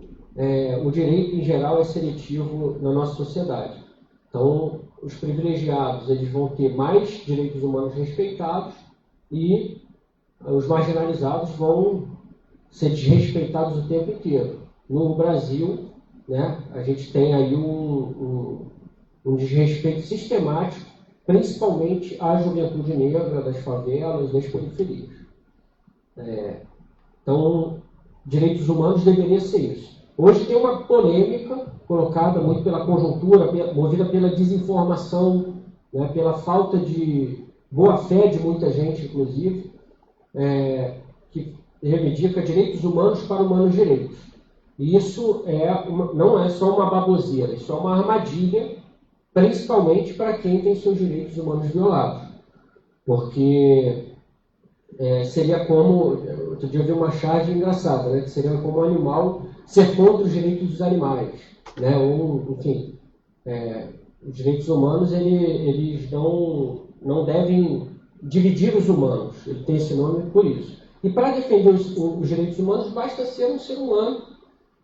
o direito em geral é seletivo na nossa sociedade. Então, os privilegiados eles vão ter mais direitos humanos respeitados e os marginalizados vão ser desrespeitados o tempo inteiro. No Brasil, né, a gente tem aí um desrespeito sistemático, principalmente à juventude negra, das favelas, das periferias. Então, direitos humanos deveria ser isso. Hoje tem uma polêmica colocada muito pela conjuntura, movida pela desinformação, né, pela falta de boa-fé de muita gente, inclusive, que reivindica direitos humanos para humanos direitos. E isso não é só uma baboseira, isso é uma armadilha, principalmente para quem tem seus direitos humanos violados. Porque seria como, outro dia eu vi uma charge engraçada, né, que seria como um animal ser contra os direitos dos animais, né, ou, enfim, os direitos humanos eles não devem dividir os humanos, ele tem esse nome por isso. E para defender os direitos humanos basta ser um ser humano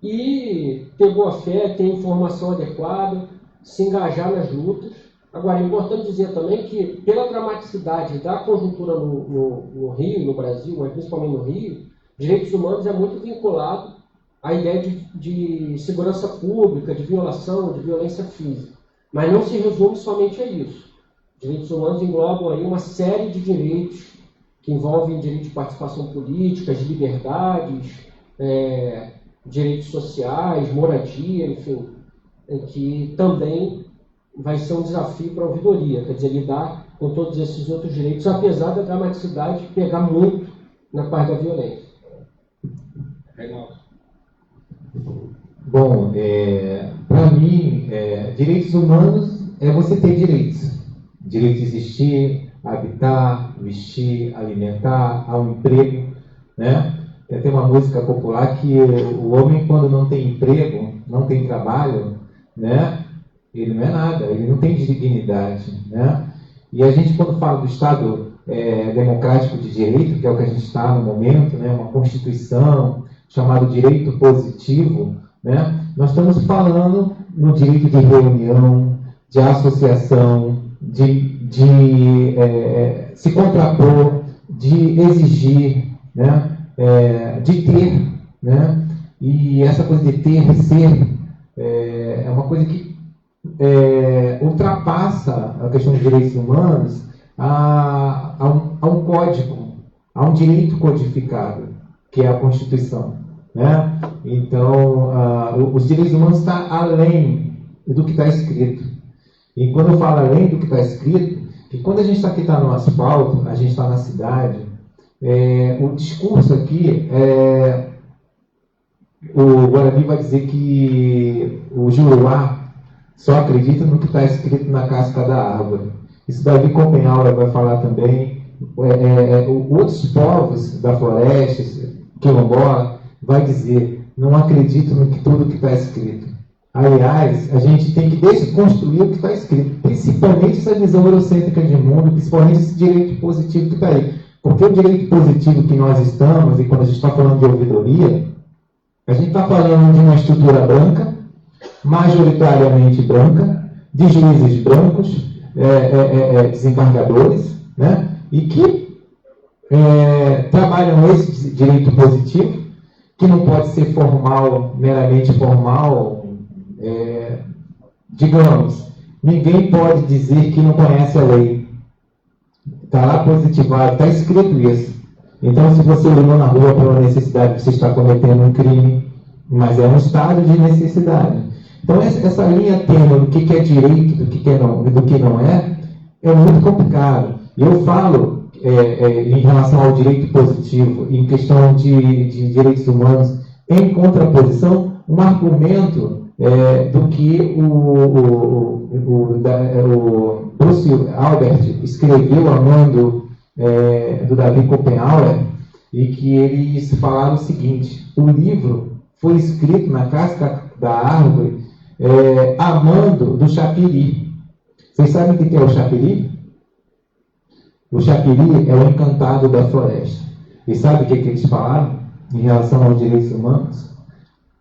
e ter boa fé, ter informação adequada, se engajar nas lutas. Agora, é importante dizer também que, pela dramaticidade da conjuntura no Rio, no Brasil, mas principalmente no Rio, direitos humanos é muito vinculado à ideia de segurança pública, de violação, de violência física. Mas não se resume somente a isso. Direitos humanos englobam aí uma série de direitos que envolvem direito de participação política, de liberdades, direitos sociais, moradia, enfim, que também vai ser um desafio para a ouvidoria, quer dizer, lidar com todos esses outros direitos, apesar da dramaticidade pegar muito na parte da violência. Reinaldo. Bom, para mim, direitos humanos é você ter direitos. Direito de existir, habitar, vestir, alimentar, ao emprego, né? Tem uma música popular que o homem, quando não tem emprego, não tem trabalho, né? Ele não é nada, ele não tem dignidade, né? E a gente, quando fala do Estado democrático de direito, que é o que a gente está no momento, né? Uma Constituição chamado direito positivo, né? Nós estamos falando no direito de reunião, de associação, de se contrapor, de exigir, né? De ter, né? E essa coisa de ter, ser, é uma coisa que ultrapassa a questão dos direitos humanos a um código, a um direito codificado, que é a Constituição, né? Então, os direitos humanos estão além do que está escrito. E quando eu falo além do que está escrito, que quando a gente está aqui no asfalto, a gente está na cidade, o discurso aqui o Guarani vai dizer que o Juruá só acredita no que está escrito na casca da árvore. Isso Davi Copenhaura vai falar também. Outros povos da floresta, quilombola, vai dizer, não acredito no que tudo que está escrito. Aliás, a gente tem que desconstruir o que está escrito, principalmente essa visão eurocêntrica de mundo, principalmente esse direito positivo que está aí. Porque o direito positivo que nós estamos, e quando a gente está falando de ouvidoria, a gente está falando de uma estrutura branca, majoritariamente branca, de juízes brancos, desembargadores, né? E que trabalham esse direito positivo, que não pode ser formal, meramente formal. Digamos, ninguém pode dizer que não conhece a lei. Está lá positivado, está escrito isso. Então, se você olhou na rua pela necessidade, você está cometendo um crime, mas é um estado de necessidade. Então, essa linha tênue do que é direito, do que não é muito complicado. E eu falo, em relação ao direito positivo, em questão de direitos humanos, em contraposição, um argumento do que o Bruce Albert escreveu a mão do Davi Copenhaur, e que eles falaram o seguinte: o livro foi escrito na casca da árvore a mando do Chapiri. Vocês sabem o que é o Chapiri? O Chapiri é o encantado da floresta. E sabe o que eles falaram em relação aos direitos humanos?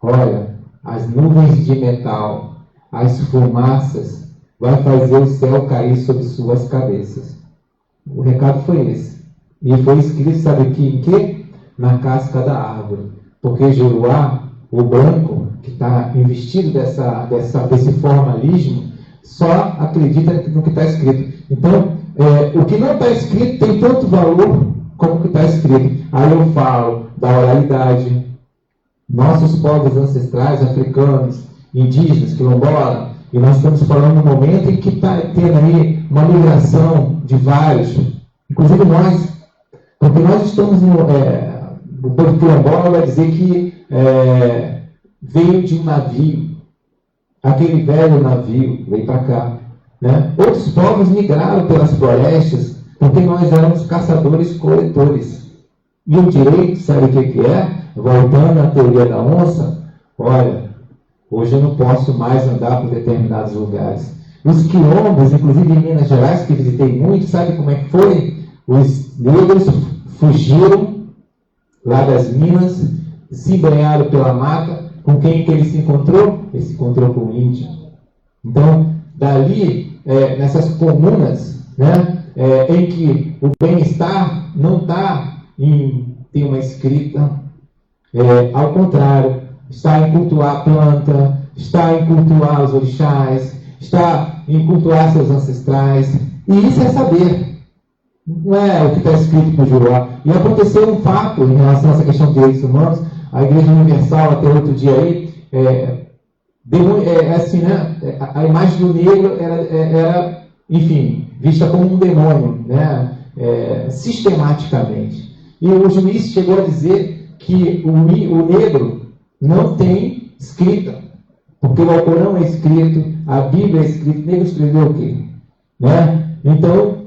Olha, as nuvens de metal, as fumaças, vai fazer o céu cair sobre suas cabeças. O recado foi esse. E foi escrito, sabe em quê? Na casca da árvore. Porque Juruá, o branco, que está investido desse formalismo, só acredita no que está escrito. Então, o que não está escrito tem tanto valor como o que está escrito. Aí eu falo da oralidade. Nossos povos ancestrais, africanos, indígenas, quilombola, e nós estamos falando no momento em que está tendo aí uma migração de vários, inclusive nós, porque nós estamos o povo quilombola vai dizer que veio de um navio, aquele velho navio veio para cá, né? Outros povos migraram pelas florestas porque nós éramos caçadores-coletores. E o direito, sabe o que é? Voltando à teoria da onça, olha, hoje eu não posso mais andar por determinados lugares. Os quilombos, inclusive em Minas Gerais, que visitei muito, sabe como é que foi? Os negros fugiram lá das minas, se embrenharam pela mata. Com quem que ele se encontrou? Ele se encontrou com o índio. Então, dali, nessas comunas, né, em que o bem-estar não está em ter uma escrita, ao contrário, está em cultuar a planta, está em cultuar os orixás, está em cultuar seus ancestrais, E isso é saber. Não é o que está escrito por Juruá. E aconteceu um fato em relação a essa questão de direitos humanos. A Igreja Universal, até outro dia aí, assim, né? A imagem do negro era, enfim, vista como um demônio, né? Sistematicamente. E o juiz chegou a dizer que o negro não tem escrita, porque o Alcorão é escrito, a Bíblia é escrita, o negro escreveu o quê? Né? Então,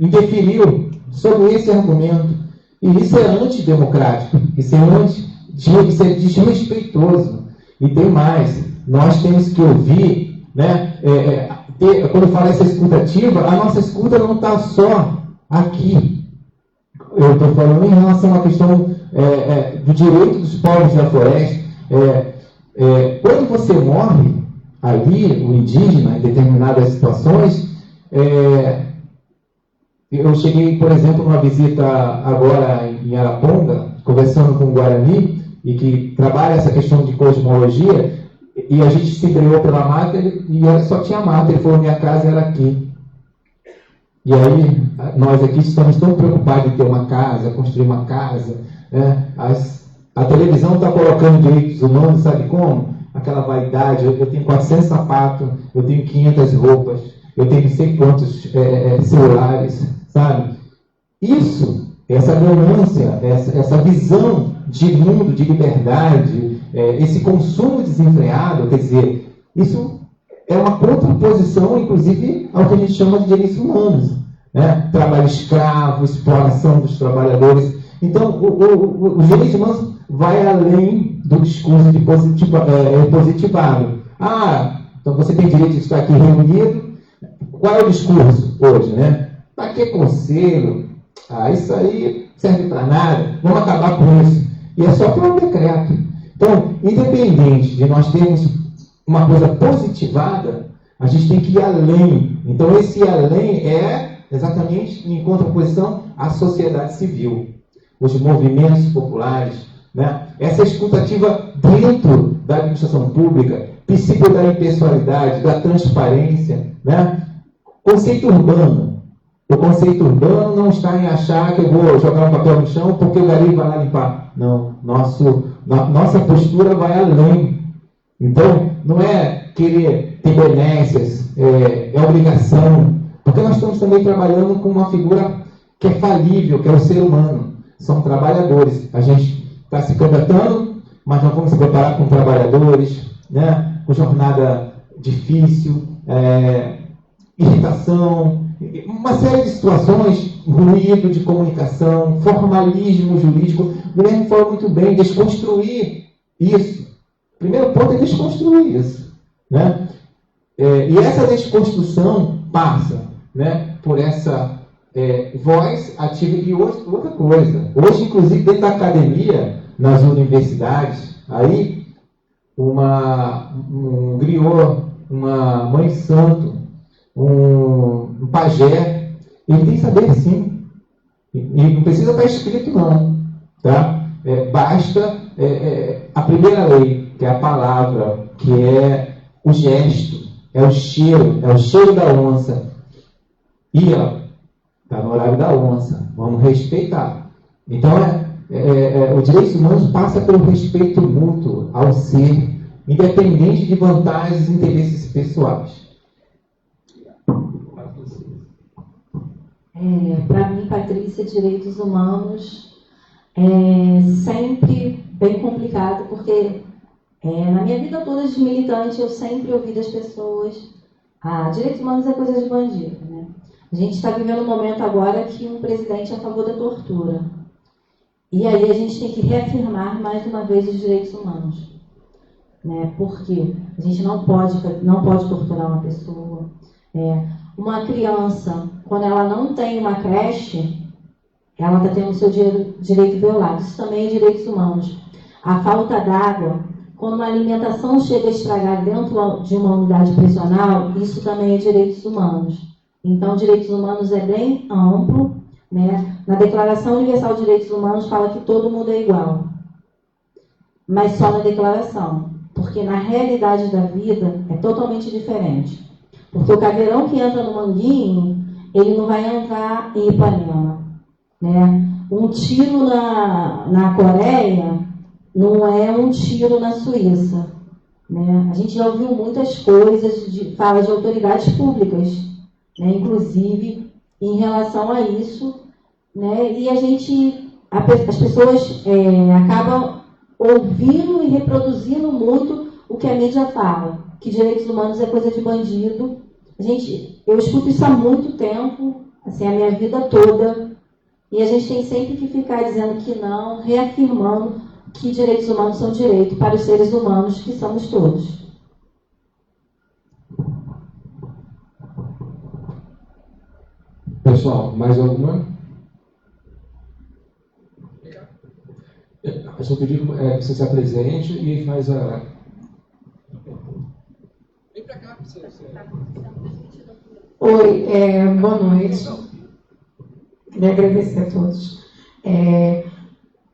interferiu sobre esse argumento. E isso é antidemocrático, isso é desrespeitoso. E tem mais, nós temos que ouvir, né? Quando fala essa escutativa, a nossa escuta não está só aqui. Eu estou falando em relação à questão do direito dos povos da floresta. Quando você morre ali, o indígena, em determinadas situações, eu cheguei, por exemplo, numa visita agora em Araponga, conversando com o Guarani, e que trabalha essa questão de cosmologia, e a gente se embreou pela mata, e só tinha mata. Ele falou: minha casa era aqui. E aí, nós aqui estamos tão preocupados em ter uma casa, construir uma casa, né? A televisão está colocando direitos humanos, sabe como? Aquela vaidade. Eu tenho 400 sapatos, eu tenho 500 roupas, eu tenho não sei quantos celulares, sabe? Isso, essa ganância, essa visão de mundo, de liberdade, esse consumo desenfreado, quer dizer, isso é uma contraposição, inclusive, ao que a gente chama de direitos humanos, né? Trabalho escravo, exploração dos trabalhadores. Então, os direitos humanos vai além do discurso de positivado. Então você tem direito de estar aqui reunido. Qual é o discurso hoje, né? Para que conselho? Isso aí serve para nada. Vamos acabar com isso. E é só por um decreto. Então, independente de nós termos uma coisa positivada, a gente tem que ir além. Então, esse além é exatamente em contraposição à sociedade civil, os movimentos populares, né? Essa escutativa dentro da administração pública, princípio da impessoalidade, da transparência, né? Conceito urbano. O conceito urbano não está em achar que eu vou jogar um papel no chão porque o gari vai lá limpar. Não, nossa postura vai além. Então, não é querer ter benécias, é obrigação, porque nós estamos também trabalhando com uma figura que é falível, que é o ser humano. São trabalhadores. A gente está se candidatando, mas nós vamos se preparar com trabalhadores, né? Com jornada difícil, irritação, uma série de situações, ruído de comunicação, formalismo jurídico. O Guilherme falou muito bem, desconstruir isso. O primeiro ponto é desconstruir isso, né? E essa desconstrução passa, né, por essa voz ativa. E hoje, outra coisa, hoje, inclusive, dentro da academia, nas universidades, aí, um griot, uma mãe santo, um pajé, ele tem que saber sim. E não precisa estar escrito, não. Tá? Basta a primeira lei, que é a palavra, que é o gesto, é o cheiro da onça. E ela está no horário da onça, vamos respeitar. Então, os direitos humanos passa pelo respeito mútuo ao ser, independente de vantagens e interesses pessoais. Para mim, Patrícia, direitos humanos é sempre bem complicado, porque na minha vida toda de militante eu sempre ouvi das pessoas: direitos humanos é coisa de bandido, né? A gente está vivendo um momento agora que um presidente é a favor da tortura. E aí a gente tem que reafirmar mais uma vez os direitos humanos, né? Porque a gente não pode torturar uma pessoa. Uma criança, quando ela não tem uma creche, ela está tendo o seu direito violado. Isso também é direitos humanos. A falta d'água, quando uma alimentação chega a estragar dentro de uma unidade prisional, isso também é direitos humanos. Então, direitos humanos é bem amplo, né? Na Declaração Universal de Direitos Humanos fala que todo mundo é igual, mas só na declaração, porque na realidade da vida é totalmente diferente. Porque o caveirão que entra no Manguinho, ele não vai entrar em Ipanema, né? Um tiro na Coreia não é um tiro na Suíça, né? A gente já ouviu muitas coisas de fala de autoridades públicas, né? Inclusive em relação a isso, né? E as pessoas acabam ouvindo e reproduzindo muito o que a mídia fala, que direitos humanos é coisa de bandido. Eu escuto isso há muito tempo, assim, a minha vida toda, e a gente tem sempre que ficar dizendo que não, reafirmando que direitos humanos são direito para os seres humanos, que somos todos. Pessoal, mais alguma? Eu só pedi que você se apresente e faz a... Vem para cá, você... Oi, boa noite. Queria agradecer a todos.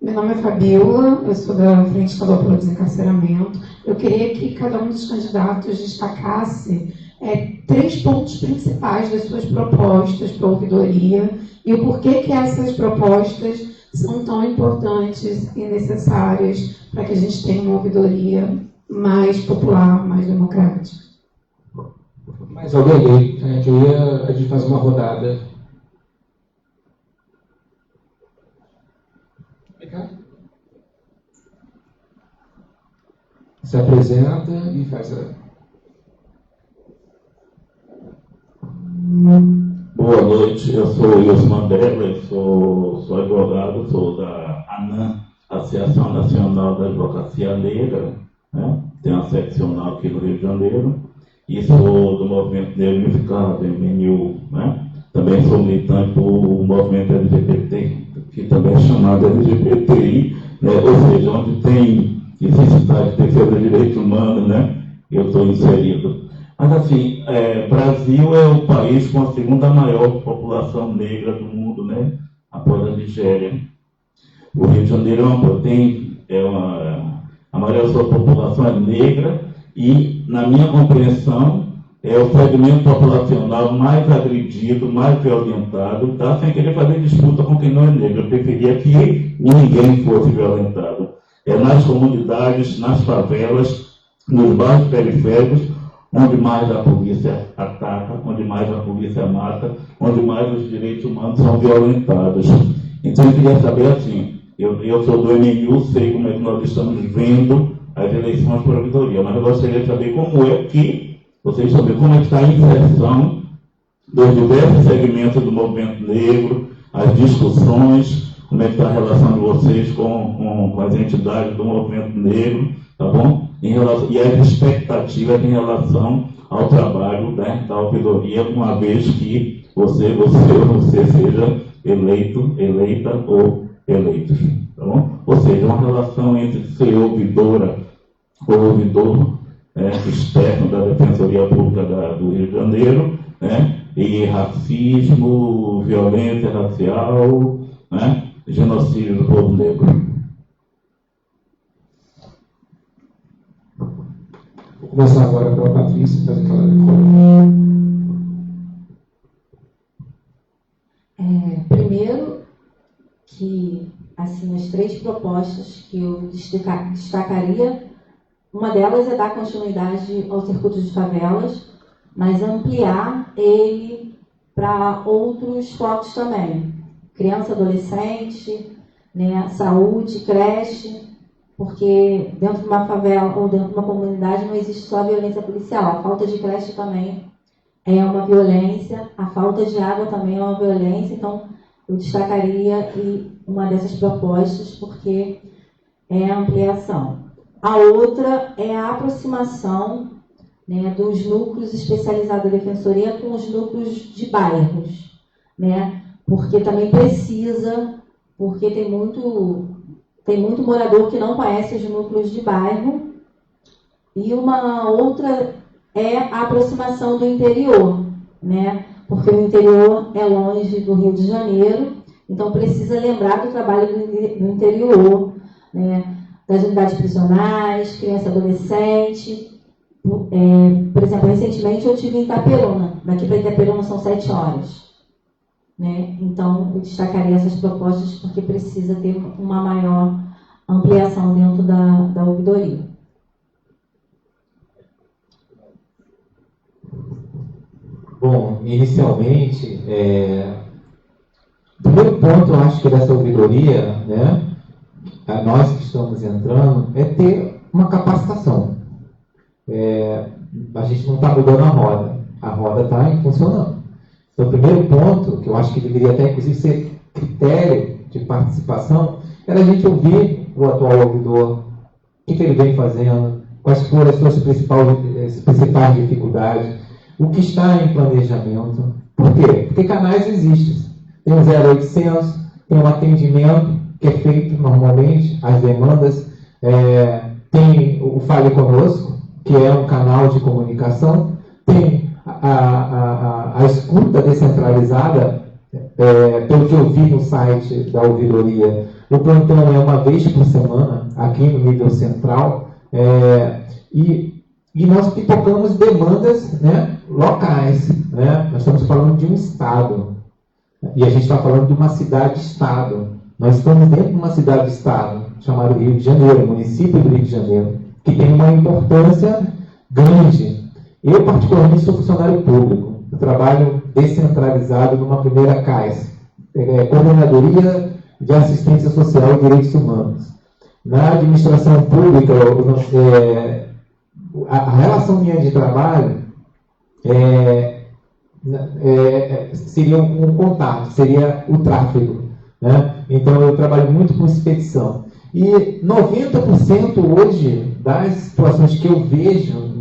Meu nome é Fabiola, eu sou da Frente Estadual pelo Desencarceramento. Eu queria que cada um dos candidatos destacasse 3 pontos principais das suas propostas para a ouvidoria e o porquê que essas propostas são tão importantes e necessárias para que a gente tenha uma ouvidoria mais popular, mais democrática. Mais alguém aí? Queria a gente fazer uma rodada. Se apresenta e faz a... Boa noite, eu sou Wilson Mandela, eu sou advogado, sou da ANAM, Associação Nacional da Advocacia Negra, né? Tem uma seccional aqui no Rio de Janeiro, e sou do Movimento Negro Unificado, MNU, né? Também sou militante do movimento LGBT, que também é chamado LGBTI, né? Ou seja, onde tem necessidade de defesa de direitos humanos, né? Eu estou inserido. Mas assim, Brasil é o país com a segunda maior população negra do mundo, né? Após a Nigéria. O Rio de Janeiro a maioria da sua população é negra e, na minha compreensão, é o segmento populacional mais agredido, mais violentado, tá? Sem querer fazer disputa com quem não é negro. Eu preferia que ninguém fosse violentado. É nas comunidades, nas favelas, nos bairros periféricos, onde mais a polícia ataca, onde mais a polícia mata, onde mais os direitos humanos são violentados. Então eu queria saber assim, eu sou do MNU, sei como é que nós estamos vendo as eleições por ouvidoria, mas eu gostaria de saber como é que, vocês sabem como é que está a inserção dos diversos segmentos do movimento negro, as discussões, como é que está a relação de vocês com as entidades do movimento negro, tá bom? E as expectativas em relação ao trabalho, né, da ouvidoria, uma vez que você seja eleita ou eleitos, tá bom? Ou seja, uma relação entre ser ouvidora ou ouvidor externo da Defensoria Pública do Rio de Janeiro, né, e racismo, violência racial, né, genocídio do povo negro. Vou começar agora pela Patrícia, fazer aquela... Primeiro, que assim, as 3 propostas que eu destacaria, uma delas é dar continuidade ao circuito de favelas, mas ampliar ele para outros focos também. Criança, adolescente, né, saúde, creche, porque dentro de uma favela ou dentro de uma comunidade não existe só a violência policial. A falta de creche também é uma violência, a falta de água também é uma violência, então eu destacaria uma dessas propostas porque é a ampliação. A outra é a aproximação, né, dos núcleos especializados da Defensoria com os núcleos de bairros, né, porque também precisa, porque tem muito morador que não conhece os núcleos de bairro. E uma outra é a aproximação do interior, né? Porque o interior é longe do Rio de Janeiro, então precisa lembrar do trabalho do interior, né? Das unidades prisionais, criança e adolescente, Por exemplo, recentemente eu estive em Itaperuna. Daqui para Itaperuna são 7 horas. Né? Então, eu destacaria essas propostas porque precisa ter uma maior ampliação dentro da ouvidoria. Bom, inicialmente, o primeiro ponto, eu acho que dessa ouvidoria, né, nós que estamos entrando, é ter uma capacitação. A gente não está mudando a roda está funcionando. Então, o primeiro ponto, que eu acho que deveria até, inclusive, ser critério de participação, era a gente ouvir o atual ouvidor, o que ele vem fazendo, quais foram as suas principais dificuldades, o que está em planejamento. Por quê? Porque canais existem. Tem o 0800, tem um atendimento que é feito normalmente, as demandas, tem o Fale Conosco, que é um canal de comunicação, tem a escuta descentralizada, pelo que eu vi no site da ouvidoria. O plantão é uma vez por semana, aqui no nível central, e nós pipocamos demandas, né, locais. Né? Nós estamos falando de um estado, e a gente está falando de uma cidade-estado. Nós estamos dentro de uma cidade-estado, chamada Rio de Janeiro, município do Rio de Janeiro, que tem uma importância grande. Eu, particularmente, sou funcionário público. Eu trabalho descentralizado numa primeira CAIS, Coordenadoria de Assistência Social e Direitos Humanos. Na administração pública, a relação minha de trabalho seria um contato, seria o tráfego. Né? Então, eu trabalho muito com expedição. E 90% hoje das situações que eu vejo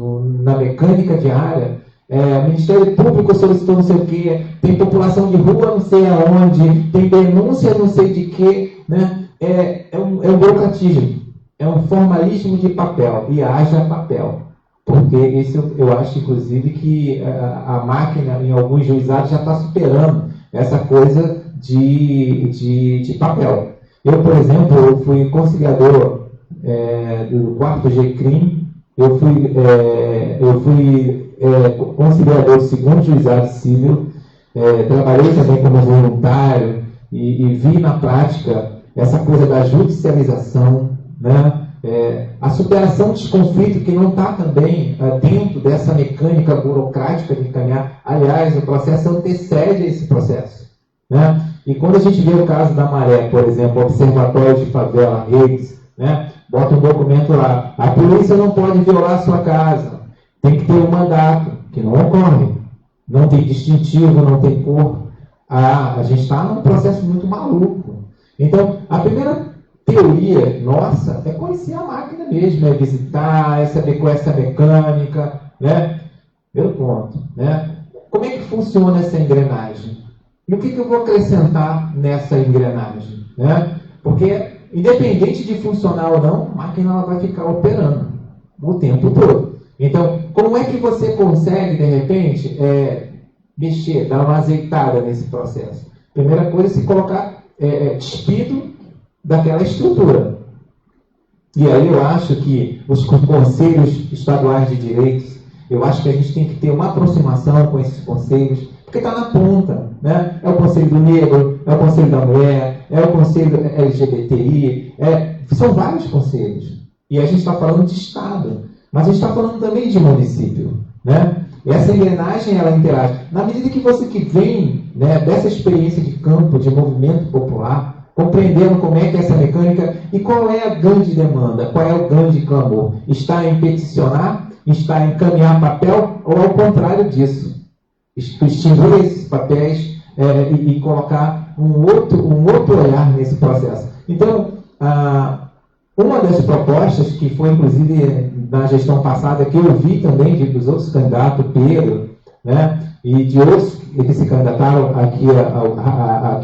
na mecânica diária, o Ministério Público solicitou não sei o quê, tem população de rua não sei aonde, tem denúncia não sei de quê, né? É um burocratismo, é um formalismo de papel, e haja papel. Porque isso eu acho, inclusive, que a máquina, em alguns juizados, já está superando essa coisa de papel. Eu, por exemplo, eu fui conciliador do 4G CRIM, eu fui conciliador do 2º Juizado Civil, trabalhei também como voluntário e vi na prática essa coisa da judicialização, né? A superação dos conflitos que não está também dentro dessa mecânica burocrática de encaminhar. Aliás, o processo antecede esse processo. Né? E quando a gente vê o caso da Maré, por exemplo, Observatório de Favela, Redes, né? Bota um documento lá, a polícia não pode violar a sua casa, tem que ter um mandato, que não ocorre, não tem distintivo, não tem cor. A gente está num processo muito maluco. Então, a primeira teoria nossa é conhecer a máquina mesmo, é visitar, é saber qual é essa mecânica, né? Primeiro ponto, né? Como é que funciona essa engrenagem? E o que eu vou acrescentar nessa engrenagem? Né? Porque, independente de funcionar ou não, a máquina ela vai ficar operando o tempo todo. Então, como é que você consegue, de repente, mexer, dar uma azeitada nesse processo? Primeira coisa é se colocar despido daquela estrutura. E aí eu acho que os conselhos estaduais de direitos, eu acho que a gente tem que ter uma aproximação com esses conselhos, porque está na ponta, né? É o Conselho do Negro, é o Conselho da Mulher, é o Conselho LGBTI, são vários conselhos. E a gente está falando de Estado, mas a gente está falando também de município, né? E essa engrenagem, ela interage. Na medida que você que vem, né, dessa experiência de campo, de movimento popular, compreendendo como é que é essa mecânica e qual é a grande demanda, qual é o grande clamor. Está em peticionar, está em encaminhar papel, ou ao contrário disso? Extinguir esses papéis e colocar um outro olhar nesse processo. Então, uma das propostas, que foi inclusive na gestão passada, que eu vi também dos outros candidatos, Pedro, né, e de outros que se candidataram aqui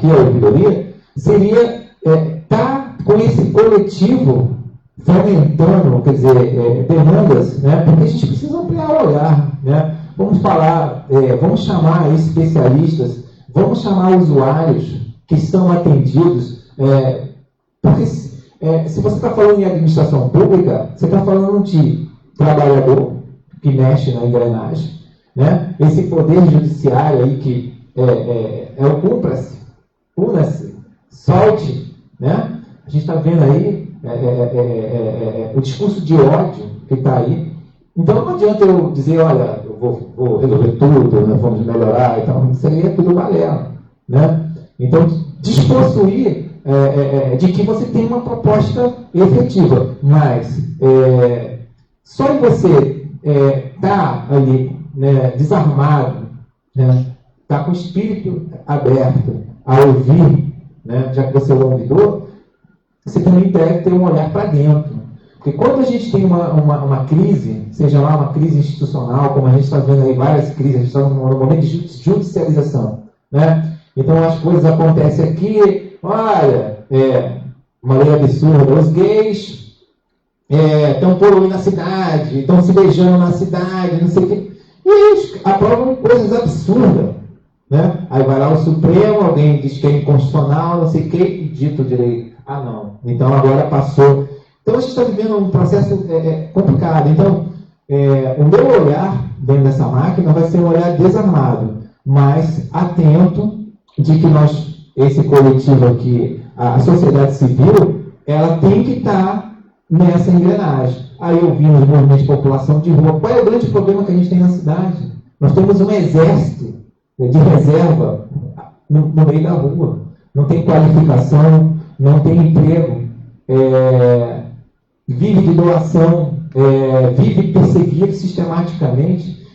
à ouvidoria, seria estar com esse coletivo fomentando, quer dizer, demandas, né, porque a gente precisa ampliar o olhar, né? Vamos falar, vamos chamar especialistas, vamos chamar usuários que são atendidos, porque se você está falando em administração pública, você está falando de trabalhador, que mexe na engrenagem, né? Esse poder judiciário aí que é o una-se, solte, né? A gente está vendo aí o discurso de ódio que está aí. Então não adianta eu dizer, olha, eu vou resolver tudo, nós vamos melhorar e tal. Isso aí é tudo balela, né? Então, despossuir de que você tem uma proposta efetiva, mas só em você estar ali, né, desarmado, né, estar com o espírito aberto a ouvir, né, já que você é um ouvidor, você também deve ter um olhar para dentro. Porque quando a gente tem uma crise, seja lá uma crise institucional, como a gente está vendo aí várias crises, a gente está num momento de judicialização, né? Então as coisas acontecem aqui, olha, uma lei absurda, os gays estão poluindo a cidade, estão se beijando na cidade, não sei o quê. E eles aprovam coisas absurdas, né? Aí vai lá o Supremo, alguém diz que é inconstitucional, não sei o quê, e dito direito. Ah, não. Então agora passou. Então a gente está vivendo um processo complicado. Então, o meu olhar dentro dessa máquina vai ser um olhar desarmado, mas atento de que esse coletivo aqui, a sociedade civil, ela tem que estar nessa engrenagem. Aí eu vi os movimentos de população de rua. Qual é o grande problema que a gente tem na cidade? Nós temos um exército de reserva no meio da rua. Não tem qualificação, não tem emprego, vive de doação, vive perseguido sistematicamente.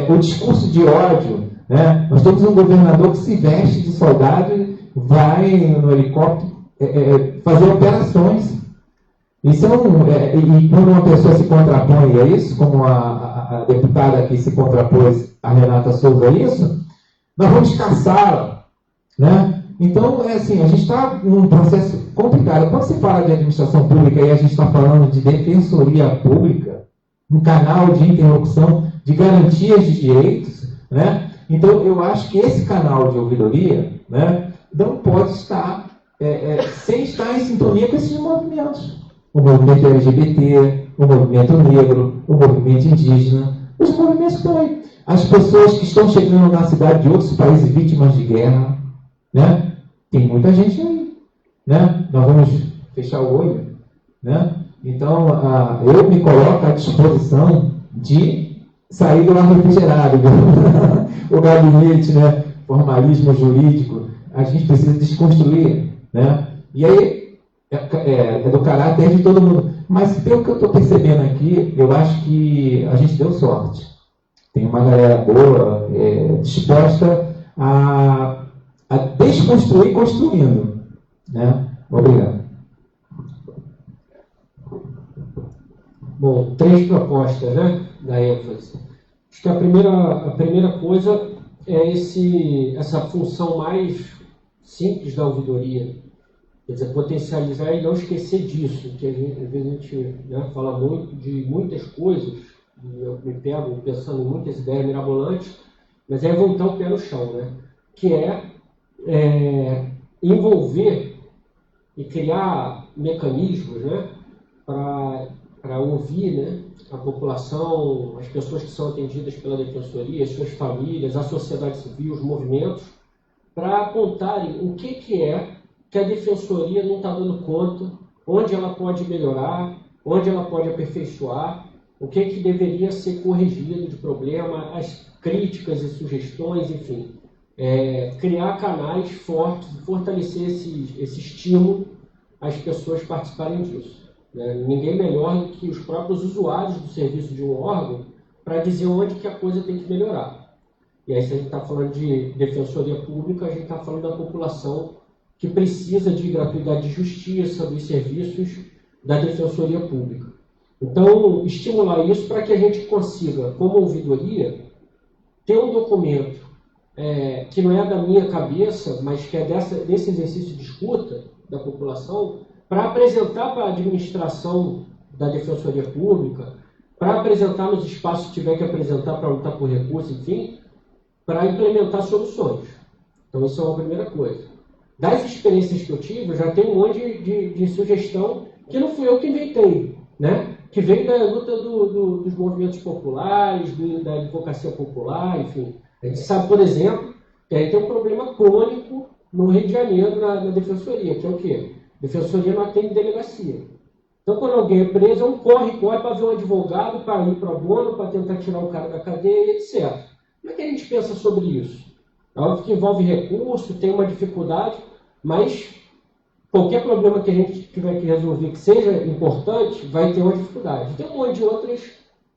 O discurso de ódio, né? Nós temos um governador que se veste de soldado e vai no helicóptero fazer operações. Isso e quando uma pessoa se contrapõe a isso, como a deputada que se contrapôs, a Renata Souza, a isso, nós vamos caçá-la, né? Então, assim, a gente está num processo complicado. Quando se fala de administração pública e a gente está falando de defensoria pública, um canal de interlocução, de garantias de direitos, né? Então, eu acho que esse canal de ouvidoria, né, não pode estar sem estar em sintonia com esses movimentos. O movimento LGBT, o movimento negro, o movimento indígena, os movimentos que estão aí. As pessoas que estão chegando na cidade de outros países vítimas de guerra, né? Tem muita gente aí, né? Nós vamos fechar o olho, né? Então, eu me coloco à disposição de sair do ar refrigerado, o gabinete, né? Formalismo jurídico. A gente precisa desconstruir, né? E aí, é do caráter de todo mundo. Mas, pelo que eu estou percebendo aqui, eu acho que a gente deu sorte. Tem uma galera boa, disposta a desconstruir construindo, né? Obrigado. Bom, 3 propostas, né, da ênfase. Acho que a primeira coisa é essa função mais simples da ouvidoria, quer dizer, potencializar e não esquecer disso, que às vezes a gente, né, fala muito de muitas coisas, e eu me pego pensando em muitas ideias mirabolantes, mas é voltar o pé no chão, né? Que envolver e criar mecanismos, né, para ouvir, né, a população, as pessoas que são atendidas pela defensoria, as suas famílias, a sociedade civil, os movimentos, para apontarem o que a defensoria não está dando conta, onde ela pode melhorar, onde ela pode aperfeiçoar, o que deveria ser corrigido de problema, as críticas e sugestões, enfim. Criar canais fortes, fortalecer esse estímulo às pessoas participarem disso. Ninguém melhor do que os próprios usuários do serviço de um órgão para dizer onde que a coisa tem que melhorar. E aí, se a gente está falando de defensoria pública, a gente está falando da população que precisa de gratuidade de justiça, dos serviços da defensoria pública. Então, estimular isso para que a gente consiga, como ouvidoria, ter um documento que não é da minha cabeça, mas que é desse exercício de escuta da população, para apresentar para a administração da Defensoria Pública, para apresentar nos espaços que tiver que apresentar para lutar por recursos, enfim, para implementar soluções. Então, isso é uma primeira coisa. Das experiências que eu tive, eu já tenho um monte de sugestão que não fui eu que inventei, né? que vem da luta dos movimentos populares, da advocacia popular, enfim. A gente sabe, por exemplo, que aí tem um problema crônico no Rio de Janeiro, na defensoria, que é o quê? A defensoria não atende delegacia. Então, quando alguém é preso, é um corre-corre para ver um advogado, para ir para o abono, para tentar tirar o cara da cadeia, etc. Como é que a gente pensa sobre isso? É óbvio que envolve recurso, tem uma dificuldade, mas qualquer problema que a gente tiver que resolver que seja importante, vai ter uma dificuldade. Tem um monte de outras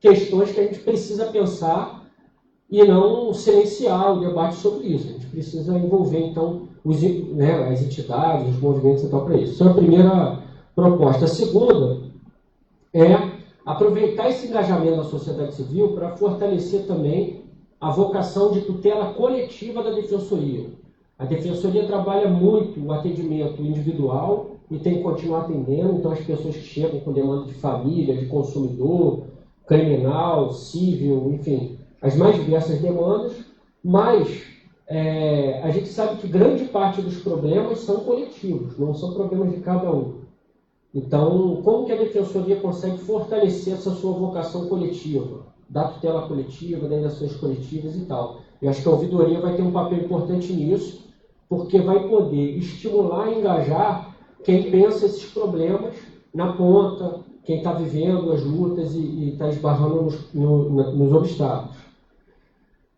questões que a gente precisa pensar e não silenciar o debate sobre isso. A gente precisa envolver, então, as entidades, os movimentos e tal para isso. Essa é a primeira proposta. A segunda é aproveitar esse engajamento da sociedade civil para fortalecer também a vocação de tutela coletiva da defensoria. A defensoria trabalha muito o atendimento individual e tem que continuar atendendo, então as pessoas que chegam com demanda de família, de consumidor, criminal, civil, enfim, as mais diversas demandas, mas a gente sabe que grande parte dos problemas são coletivos, não são problemas de cada um. Então, como que a defensoria consegue fortalecer essa sua vocação coletiva, da tutela coletiva, das ações coletivas e tal? Eu acho que a ouvidoria vai ter um papel importante nisso, porque vai poder estimular e engajar quem pensa esses problemas na ponta, quem está vivendo as lutas e está esbarrando nos obstáculos.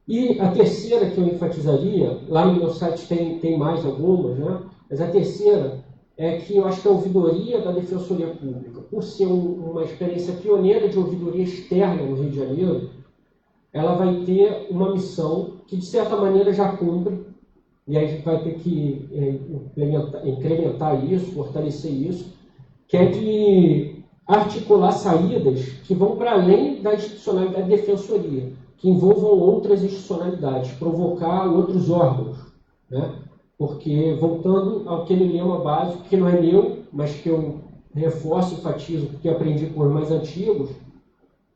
E a terceira que eu enfatizaria, lá no meu site tem mais algumas, né? Mas a terceira é que eu acho que a ouvidoria da Defensoria Pública, por ser uma experiência pioneira de ouvidoria externa no Rio de Janeiro, ela vai ter uma missão que, de certa maneira, já cumpre, e aí a gente vai ter que incrementar isso, fortalecer isso, que é de articular saídas que vão para além da institucionalidade da defensoria, que envolvam outras institucionalidades, provocar outros órgãos, né? Porque, voltando àquele lema básico, que não é meu, mas que eu reforço, enfatizo, porque aprendi com os mais antigos,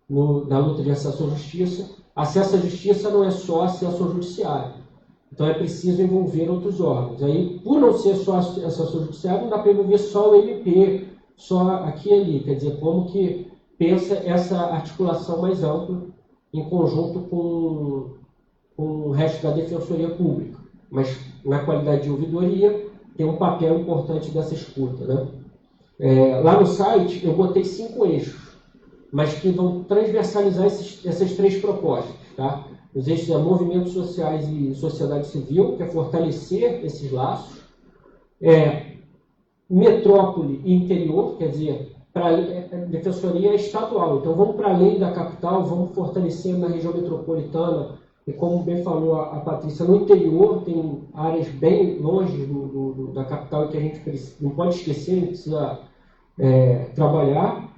na luta de acesso à justiça, acesso à justiça não é só acesso ao judiciário. Então é preciso envolver outros órgãos. Aí, por não ser só acesso ao judiciário, não dá para envolver só o MP, só aqui e ali. Quer dizer, como que pensa essa articulação mais ampla em conjunto com o resto da Defensoria Pública. Mas, na qualidade de ouvidoria, tem um papel importante dessa escuta, né? Lá no site, eu botei 5 eixos, mas que vão transversalizar essas 3 propostas, tá? Os eixos são movimentos sociais e sociedade civil, que é fortalecer esses laços. Metrópole e interior, quer dizer, a defensoria é estadual. Então, vamos para além da capital, vamos fortalecer na região metropolitana. E como bem falou a Patrícia, no interior tem áreas bem longe da capital que a gente não pode esquecer, a gente precisa trabalhar.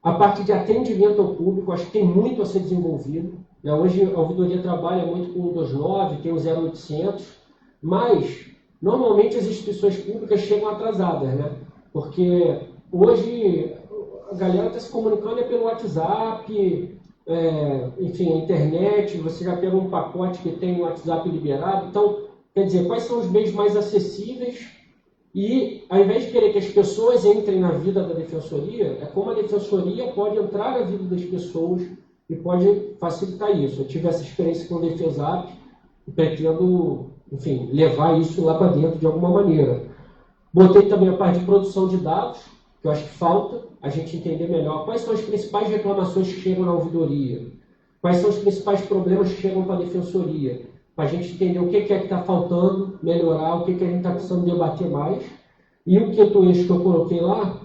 A parte de atendimento ao público, acho que tem muito a ser desenvolvido. Hoje a ouvidoria trabalha muito com o 129, tem o 0800, mas normalmente as instituições públicas chegam atrasadas, né? Porque hoje a galera está se comunicando pelo WhatsApp, enfim, a internet, você já pega um pacote que tem o WhatsApp liberado. Então, quer dizer, quais são os meios mais acessíveis? E, ao invés de querer que as pessoas entrem na vida da defensoria, é como a defensoria pode entrar na vida das pessoas e pode facilitar isso. Eu tive essa experiência com o Defesap e pretendo, enfim, levar isso lá para dentro de alguma maneira. Botei também a parte de produção de dados, que eu acho que falta a gente entender melhor quais são as principais reclamações que chegam na ouvidoria, quais são os principais problemas que chegam para a defensoria, para a gente entender o que é que está faltando, melhorar, o que a gente está precisando debater mais. E o quinto eixo que eu coloquei lá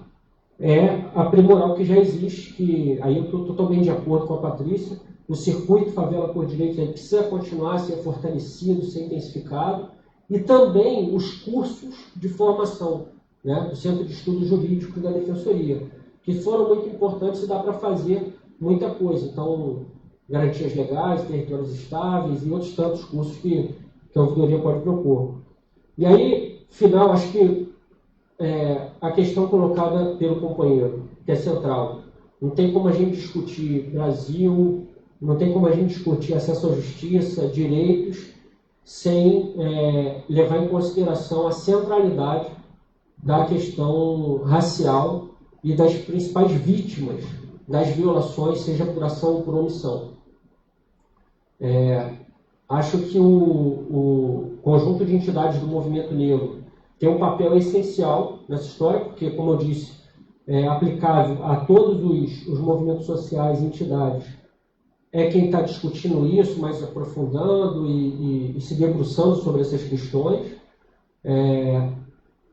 é aprimorar o que já existe, que aí eu estou totalmente de acordo com a Patrícia, o circuito Favela por Direitos precisa continuar a ser fortalecido, ser intensificado, e também os cursos de formação, né, do Centro de Estudos Jurídicos da Defensoria, que foram muito importantes e dá para fazer muita coisa. Então, garantias legais, territórios estáveis e outros tantos cursos que a ouvidoria pode propor. E aí, final, acho que a questão colocada pelo companheiro, que é central. Não tem como a gente discutir Brasil, não tem como a gente discutir acesso à justiça, direitos, sem levar em consideração a centralidade da questão racial e das principais vítimas das violações, seja por ação ou por omissão. Acho que o conjunto de entidades do movimento negro tem um papel essencial nessa história, porque, como eu disse, é aplicável a todos os movimentos sociais e entidades. É quem está discutindo isso, mais aprofundando e se debruçando sobre essas questões.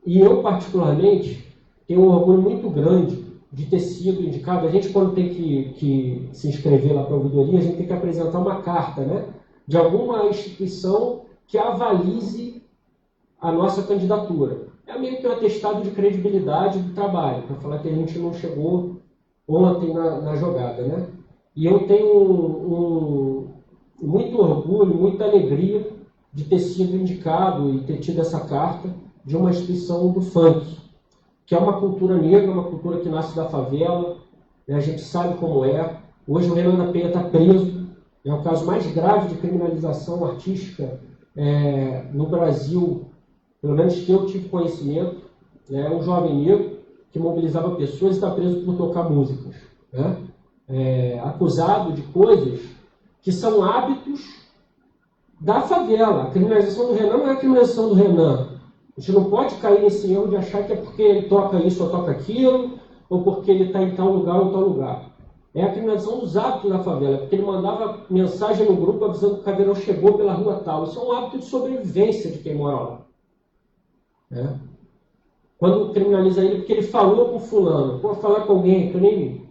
E eu, particularmente, tenho um orgulho muito grande de ter sido indicado. A gente, quando tem que se inscrever lá para a ouvidoria, a gente tem que apresentar uma carta, né, de alguma instituição que avalize a nossa candidatura. É meio que um atestado de credibilidade do trabalho, para falar que a gente não chegou ontem na jogada, né? E eu tenho muito orgulho, muita alegria de ter sido indicado e ter tido essa carta de uma instituição do funk, que é uma cultura negra, uma cultura que nasce da favela, né? A gente sabe como é. Hoje o Renan da Penha está preso, é o caso mais grave de criminalização artística no Brasil, pelo menos que eu tive conhecimento, né? Um jovem negro que mobilizava pessoas e está preso por tocar músicas, né? Acusado de coisas que são hábitos da favela. A criminalização do Renan não é a criminalização do Renan. A gente não pode cair nesse erro de achar que é porque ele toca isso ou toca aquilo, ou porque ele está em tal lugar ou tal lugar. É a criminalização dos hábitos da favela, porque ele mandava mensagem no grupo avisando que o caveirão chegou pela rua tal. Isso é um hábito de sobrevivência de quem mora lá. Quando criminaliza ele porque ele falou com fulano, pô, falar com alguém, que eu nem...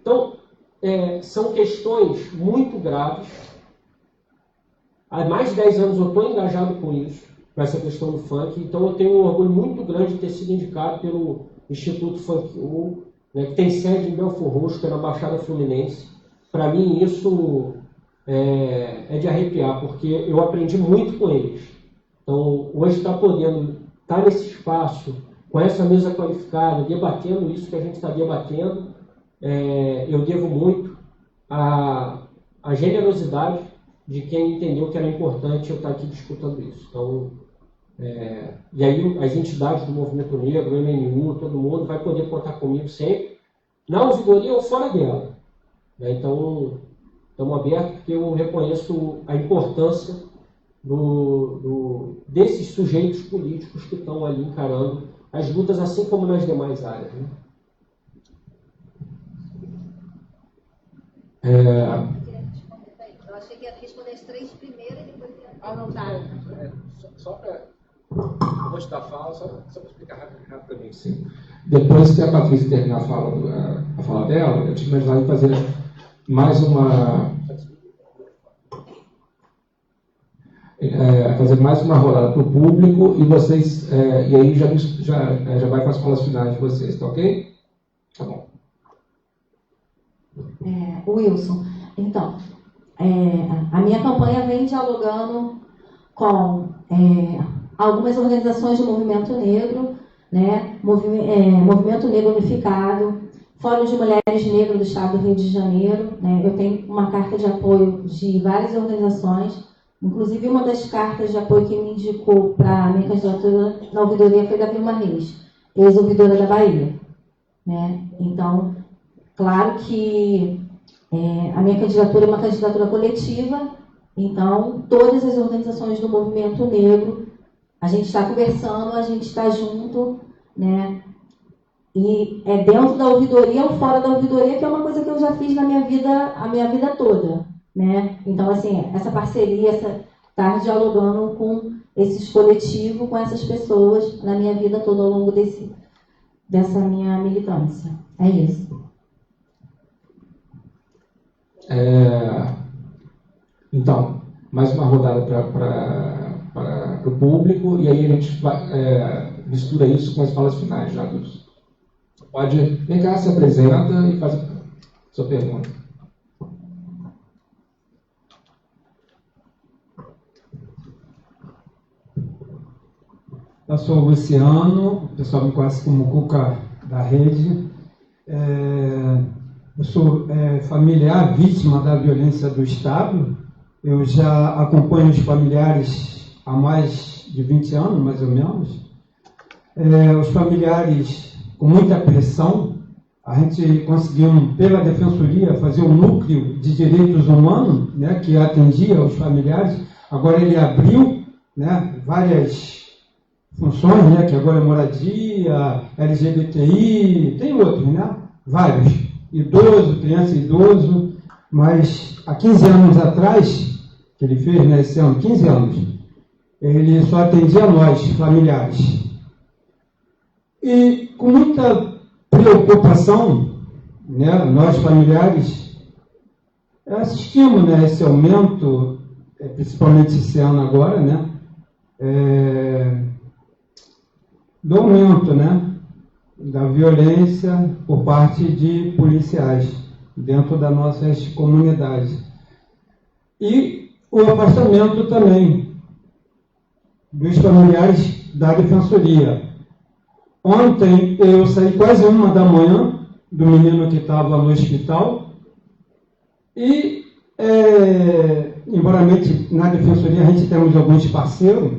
Então, são questões muito graves. Há mais de 10 anos eu estou engajado com isso, com essa questão do funk. Então eu tenho um orgulho muito grande de ter sido indicado pelo Instituto Funk U, né, que tem sede em Belfort Roxo, que é na Baixada Fluminense. Para mim isso é de arrepiar, porque eu aprendi muito com eles. Então hoje estar podendo estar nesse espaço, com essa mesa qualificada, debatendo isso que a gente está debatendo, eu devo muito à generosidade de quem entendeu que era importante eu estar aqui disputando isso. Então, e aí as entidades do Movimento Negro, o MNU, todo mundo vai poder contar comigo sempre, na ouvidoria ou fora dela. Então, estamos abertos porque eu reconheço a importância desses sujeitos políticos que estão ali encarando as lutas, assim como nas demais áreas, né? Eu achei que ia responder as 3 primeiras e depois ia... não, tá. Só para... Eu vou te dar a fala, só para explicar rapidamente. Sim. Depois que a Patrícia terminar a fala dela, eu tinha imaginado fazer mais uma... fazer mais uma rodada para o público e vocês... e aí já vai para as falas finais de vocês, tá ok? Tá bom. Wilson, então, a minha campanha vem dialogando com algumas organizações do movimento negro, né? Movimento Negro Unificado, Fórum de Mulheres Negras do Estado do Rio de Janeiro, né? Eu tenho uma carta de apoio de várias organizações, inclusive uma das cartas de apoio que me indicou para a minha candidatura na ouvidoria foi da Vilma Reis, ex-ouvidora da Bahia, né? Então, claro que a minha candidatura é uma candidatura coletiva, então todas as organizações do movimento negro, a gente está conversando, a gente está junto, né? E é dentro da ouvidoria ou fora da ouvidoria, que é uma coisa que eu já fiz na minha vida, a minha vida toda, né? Então, assim, essa parceria, estar dialogando com esses coletivos, com essas pessoas na minha vida toda ao longo dessa minha militância. É isso. Então, mais uma rodada para o público, e aí a gente mistura isso com as falas finais já dos. Pode, vem cá, se apresenta e faz a sua pergunta. Eu sou o Luciano, o pessoal me conhece como Cuca da Rede. Eu sou familiar vítima da violência do Estado. Eu já acompanho os familiares há mais de 20 anos, mais ou menos. Os familiares com muita pressão, a gente conseguiu, pela Defensoria, fazer um núcleo de direitos humanos, né, que atendia aos familiares. Agora ele abriu, né, várias funções, né, que agora é moradia, LGBTI, tem outros, né, vários. Idoso, criança e idoso, mas há 15 anos atrás, que ele fez, né, esse ano, 15 anos, ele só atendia nós, familiares. E com muita preocupação, né, nós familiares assistimos, né, esse aumento, principalmente esse ano agora, né, do aumento, né, da violência por parte de policiais dentro das nossas comunidades. E o afastamento também dos familiares da Defensoria. Ontem eu saí quase 1 da manhã do menino que estava no hospital e, embora na Defensoria a gente temos alguns parceiros,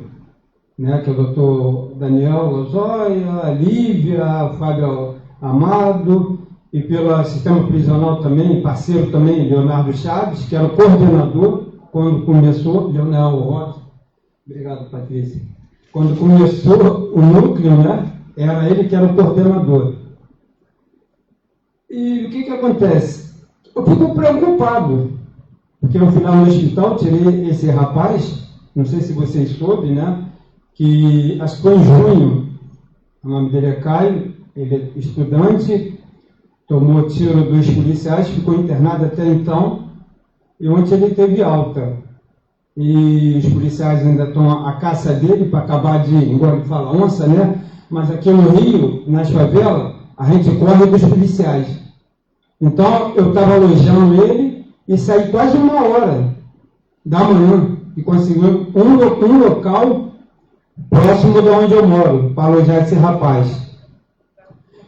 né, que é o doutor Daniel Lozóia, a Lívia, a Fábio Amado, e pelo sistema prisional também, parceiro também, Leonardo Chaves, que era o coordenador quando começou, Leonel Rosa. Obrigado, Patrícia. Quando começou o núcleo, né, era ele que era o coordenador. E o que acontece? Eu fico preocupado, porque eu fui lá no hospital, tirei esse rapaz, não sei se vocês soubem, né, que acho que foi em junho, o nome dele é Caio, ele é estudante, tomou tiro dos policiais, ficou internado até então, e ontem ele teve alta. E os policiais ainda estão a caça dele para acabar de, igual ele fala, onça, né? Mas aqui no Rio, nas favelas, a gente corre dos policiais. Então, eu estava alojando ele e saí quase 1h da manhã e consegui um local próximo de onde eu moro, para alojar esse rapaz.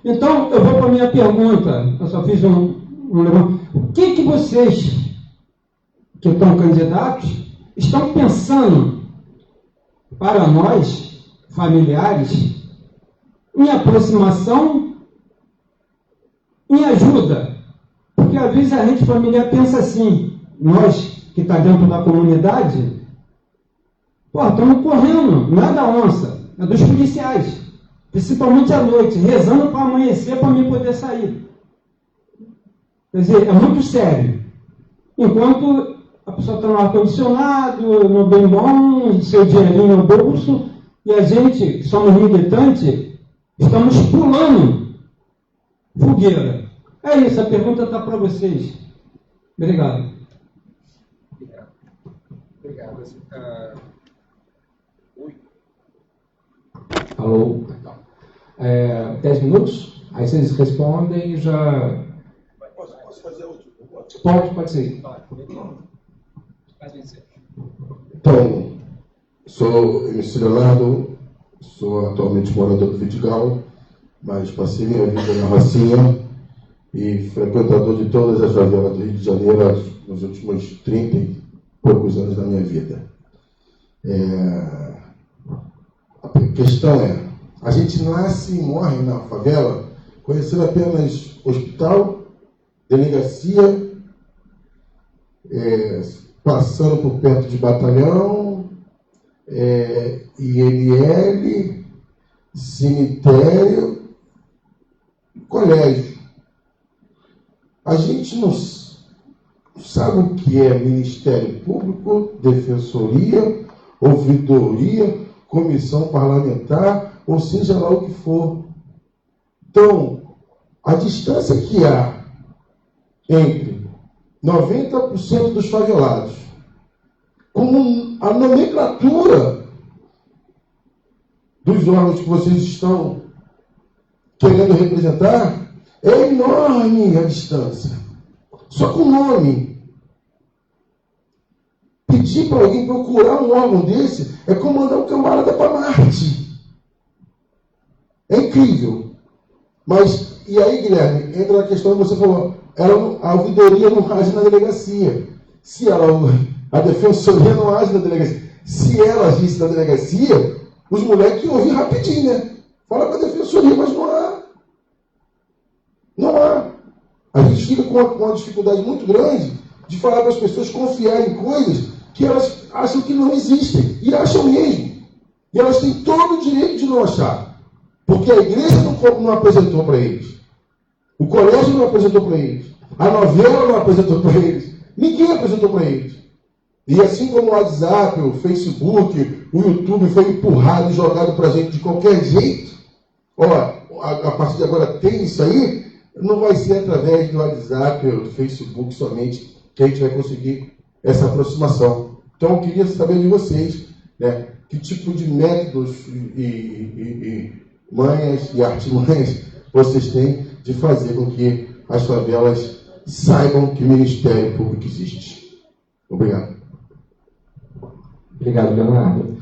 Então, eu vou para a minha pergunta, eu só fiz um o que vocês, que estão candidatos, estão pensando para nós, familiares, em aproximação, em ajuda? Porque às vezes a gente familiar pensa assim, nós que está dentro da comunidade, estamos correndo, não é da onça, é dos policiais, principalmente à noite, rezando para amanhecer para mim poder sair. Quer dizer, é muito sério. Enquanto a pessoa está no ar-condicionado, no bem bom, seu dinheirinho no bolso, e a gente, que somos militantes, estamos pulando fogueira. É isso, a pergunta está para vocês. Obrigado. Obrigado. Alô? 10 minutos? Aí vocês respondem e já... Posso fazer a última? Pode ser. Então, sou MC Leonardo, sou atualmente morador do Vidigal, mas passei minha vida na Rocinha e frequentador de todas as favelas do Rio de Janeiro nos últimos 30 e poucos anos da minha vida. A questão é, a gente nasce e morre na favela conhecendo apenas hospital, delegacia, passando por perto de batalhão, IML, cemitério, colégio. A gente não sabe o que é Ministério Público, Defensoria, Ouvidoria, Comissão Parlamentar, ou seja lá o que for. Então, a distância que há entre 90% dos favelados com a nomenclatura dos órgãos que vocês estão querendo representar, é enorme a distância. Só com o nome. Pedir para alguém procurar um órgão desse é como mandar um camarada para Marte. É incrível. Mas, e aí, Guilherme, entra a questão que você falou, a ouvidoria não age na delegacia. Se a defensoria não age na delegacia. Se ela agisse na delegacia, os moleques ouvem rapidinho, né? Fala com a defensoria, mas não há. Não há. A gente fica com uma dificuldade muito grande de falar para as pessoas confiarem em coisas que elas acham que não existem. E acham mesmo. E elas têm todo o direito de não achar. Porque a igreja não apresentou para eles. O colégio não apresentou para eles. A novela não apresentou para eles. Ninguém apresentou para eles. E assim como o WhatsApp, o Facebook, o YouTube foi empurrado e jogado para a gente de qualquer jeito, a partir de agora tem isso aí, não vai ser através do WhatsApp ou do Facebook somente que a gente vai conseguir essa aproximação. Então eu queria saber de vocês, né, que tipo de métodos e manhas e artimanhas vocês têm de fazer com que as favelas saibam que o Ministério Público existe. Obrigado. Obrigado, Leonardo.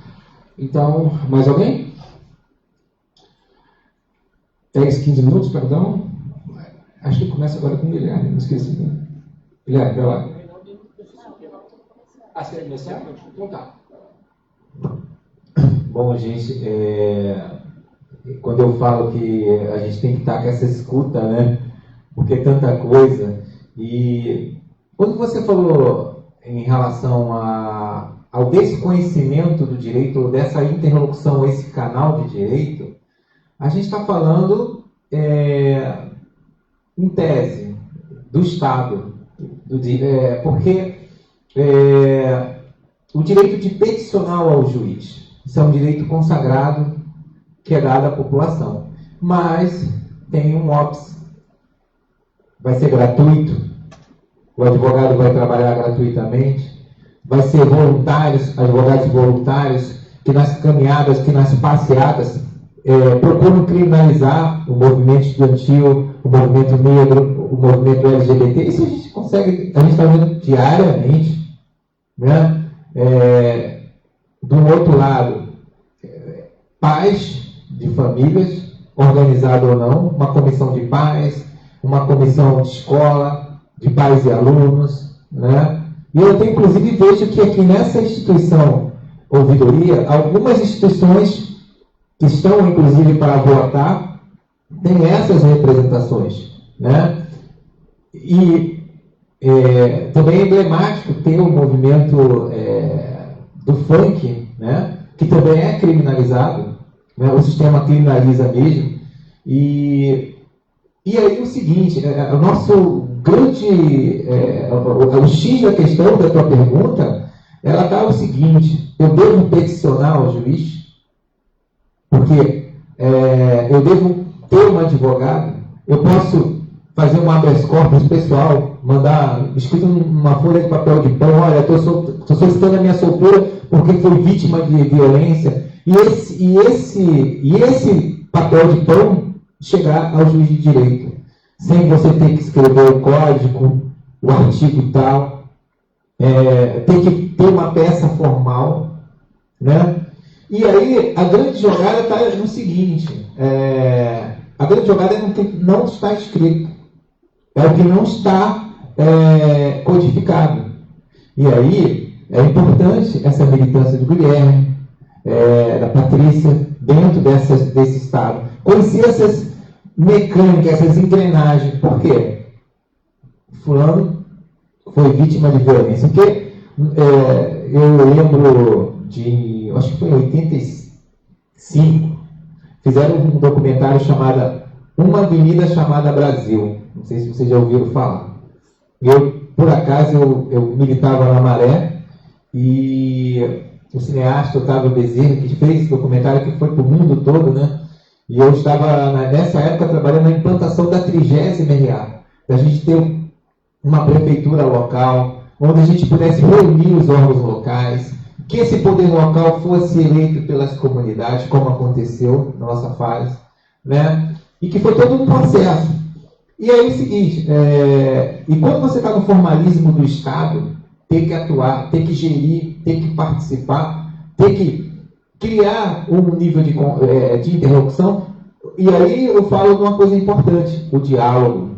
Então, mais alguém? 10, 15 minutos, perdão. Acho que começa agora com o Guilherme, não esqueci. Né? Guilherme, vai lá. Você quer começar? Então tá. Bom, gente, quando eu falo que a gente tem que estar com essa escuta, né? Porque é tanta coisa. E quando você falou em relação ao desconhecimento do direito, ou dessa interlocução, esse canal de direito, a gente está falando, em tese, do Estado. Porque o direito de peticionar ao juiz, isso é um direito consagrado que é dado à população. Mas tem um óbice. Vai ser gratuito, o advogado vai trabalhar gratuitamente, vai ser voluntários, advogados voluntários, que nas caminhadas, que nas passeadas, procuram criminalizar o movimento estudantil, o movimento negro, o movimento LGBT. Isso a gente consegue, a gente está vendo diariamente, né? Do outro lado, pais de famílias, organizado ou não, uma comissão de pais, uma comissão de escola, de pais e alunos, né? E eu até, inclusive, vejo que aqui nessa instituição, ouvidoria, algumas instituições que estão, inclusive, para votar, têm essas representações, né? E também é emblemático ter o movimento do funk, né? Que também é criminalizado, né? O sistema criminaliza mesmo. E aí o seguinte, o nosso grande, o X da questão da tua pergunta, ela está o seguinte: eu devo peticionar ao juiz, porque eu devo ter um advogado, eu posso fazer um habeas corpus pessoal, mandar escrito numa folha de papel de pão, olha, estou solicitando a minha soltura porque fui vítima de violência, e esse papel de pão chegar ao juiz de direito, sem você ter que escrever o código, o artigo tal, tem que ter uma peça formal, né? E aí a grande jogada está no seguinte, a grande jogada não está escrito, é o que não está codificado. E aí é importante essa militância do Guilherme, da Patrícia, dentro desse Estado. Conhecer essas mecânicas, essas engrenagens. Por quê? Fulano foi vítima de violência. Porque eu lembro de, acho que foi em 85, fizeram um documentário chamado Uma Avenida Chamada Brasil. Não sei se vocês já ouviram falar. Por acaso, eu militava na Maré, e o cineasta Otávio Bezerra, que fez esse documentário, que foi para o mundo todo, né? E eu estava, nessa época, trabalhando na implantação da 30ª RA, para a gente ter uma prefeitura local, onde a gente pudesse reunir os órgãos locais, que esse poder local fosse eleito pelas comunidades, como aconteceu na nossa fase, né? E que foi todo um processo. E aí é o seguinte, e quando você está no formalismo do Estado, tem que atuar, tem que gerir, tem que participar, tem que criar um nível de interlocução. E aí eu falo de uma coisa importante, o diálogo.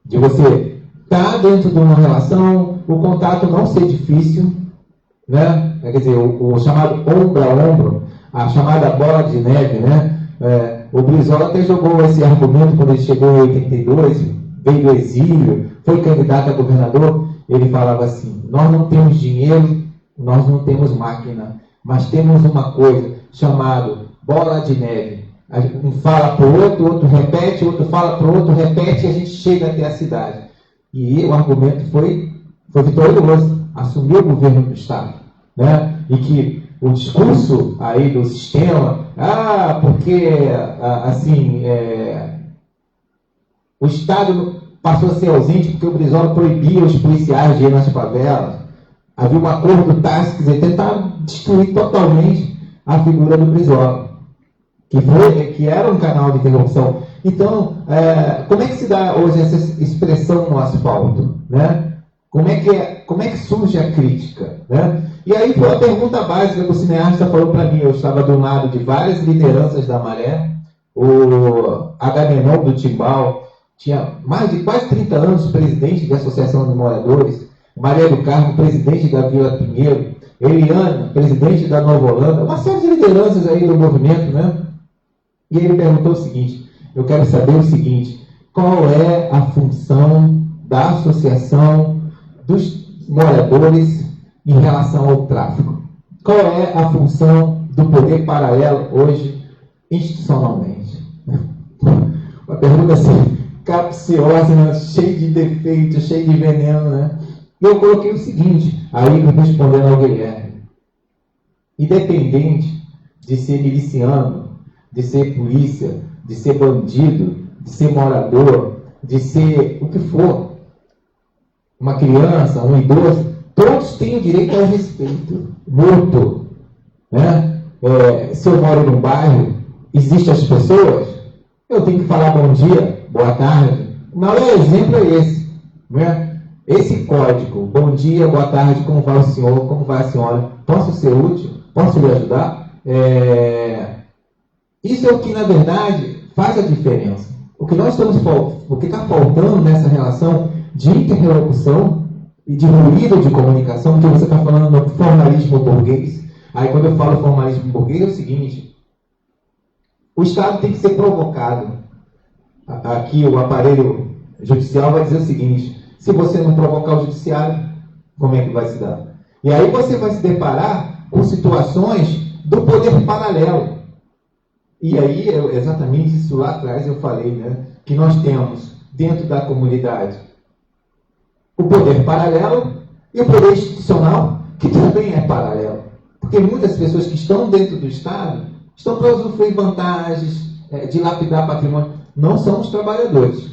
De você estar dentro de uma relação, o contato não ser difícil, né? Quer dizer, o chamado ombro a ombro, a chamada bola de neve, né? O Brizola até jogou esse argumento quando ele chegou em 82, veio do exílio, foi candidato a governador, ele falava assim: nós não temos dinheiro, nós não temos máquina, mas temos uma coisa chamada bola de neve. Um fala para o outro repete, o outro fala para o outro, repete, e a gente chega até a cidade. E o argumento foi vitorioso, assumiu o governo do Estado, né? E que o discurso aí do sistema, porque assim, o Estado passou a ser ausente porque o Brizola proibia os policiais de ir nas favelas. Havia um acordo tácito, quer dizer, tentar destruir totalmente a figura do Brizola, que era um canal de interrupção. Então, como é que se dá hoje essa expressão no asfalto, né? Como é que surge a crítica, né? E aí foi a pergunta básica que o cineasta falou para mim. Eu estava do lado de várias lideranças da Maré, o Agamenon do Timbal tinha mais de quase 30 anos presidente da Associação de Moradores, Maria do Carmo, presidente da Vila Pinheiro, Eliana, presidente da Nova Holanda, uma série de lideranças aí do movimento, né? E ele perguntou o seguinte: eu quero saber o seguinte, qual é a função da Associação dos Moradores em relação ao tráfico? Qual é a função do poder paralelo hoje, institucionalmente? Uma pergunta assim, capciosa, né? Cheia de defeitos, cheia de veneno, né? E eu coloquei o seguinte, aí respondendo ao Guilherme: independente de ser miliciano, de ser polícia, de ser bandido, de ser morador, de ser o que for, uma criança, um idoso, todos têm o direito ao respeito mútuo, né? Se eu moro num bairro, existem as pessoas, eu tenho que falar bom dia, boa tarde. O maior exemplo é esse, né? Esse código, bom dia, boa tarde, como vai o senhor, como vai a senhora, posso ser útil, posso lhe ajudar? Isso é o que, na verdade, faz a diferença. O que está faltando nessa relação de interlocução e de ruído de comunicação, que você está falando no formalismo burguês. Aí, quando eu falo formalismo burguês, é o seguinte: o Estado tem que ser provocado. Aqui, o aparelho judicial vai dizer o seguinte: se você não provocar o judiciário, como é que vai se dar? E aí você vai se deparar com situações do poder paralelo. E aí, exatamente isso lá atrás eu falei, né? Que nós temos dentro da comunidade o poder paralelo e o poder institucional, que também é paralelo. Porque muitas pessoas que estão dentro do Estado estão para usufruir vantagens, dilapidar patrimônio. Não são os trabalhadores.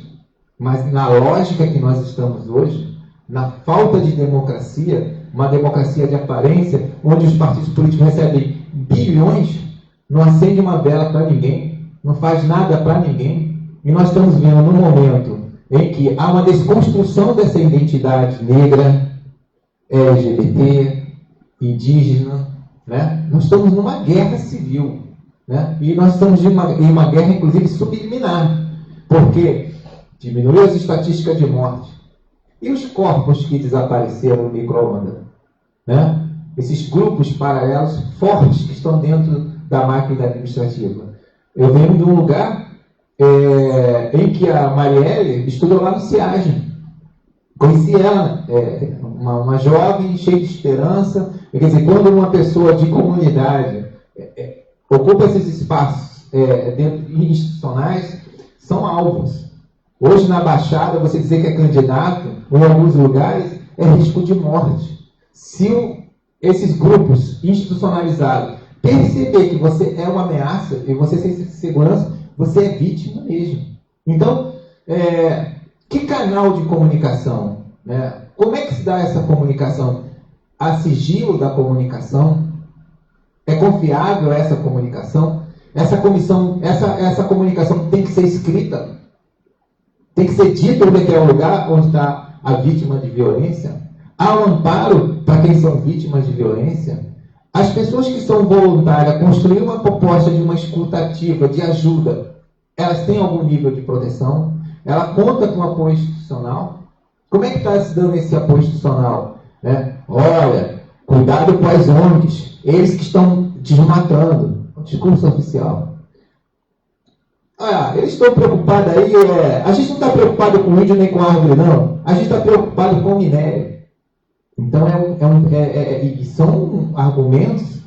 Mas na lógica que nós estamos hoje, na falta de democracia, uma democracia de aparência, onde os partidos políticos recebem bilhões, não acende uma vela para ninguém, não faz nada para ninguém, e nós estamos vendo num momento em que há uma desconstrução dessa identidade negra, LGBT, indígena, né? Nós estamos numa guerra civil, né? E nós estamos em uma guerra, inclusive, subliminar, porque diminuiu as estatísticas de morte. E os corpos que desapareceram no micro-ondas, né? Esses grupos paralelos fortes que estão dentro da máquina administrativa. Eu venho de um lugar em que a Marielle estudou lá no CIAGE. Conheci ela, uma jovem cheia de esperança. Quer dizer, quando uma pessoa de comunidade ocupa esses espaços institucionais, são alvos. Hoje, na Baixada, você dizer que é candidato, ou em alguns lugares, é risco de morte. Se esses grupos institucionalizados perceber que você é uma ameaça e você tem segurança, você é vítima mesmo. Então, que canal de comunicação? Né? Como é que se dá essa comunicação? Há sigilo da comunicação? É confiável essa comunicação? Essa comunicação tem que ser escrita? Tem que ser dito onde é o lugar onde está a vítima de violência? Há um amparo para quem são vítimas de violência? As pessoas que são voluntárias, construir uma proposta de uma escuta ativa, de ajuda, elas têm algum nível de proteção? Ela conta com apoio institucional? Como é que está se dando esse apoio institucional? Né? Olha, cuidado com as ONGs, eles que estão desmatando. O discurso oficial. eles estão preocupados aí, a gente não está preocupado com índio nem com árvore, não. A gente está preocupado com minério. Então, são argumentos,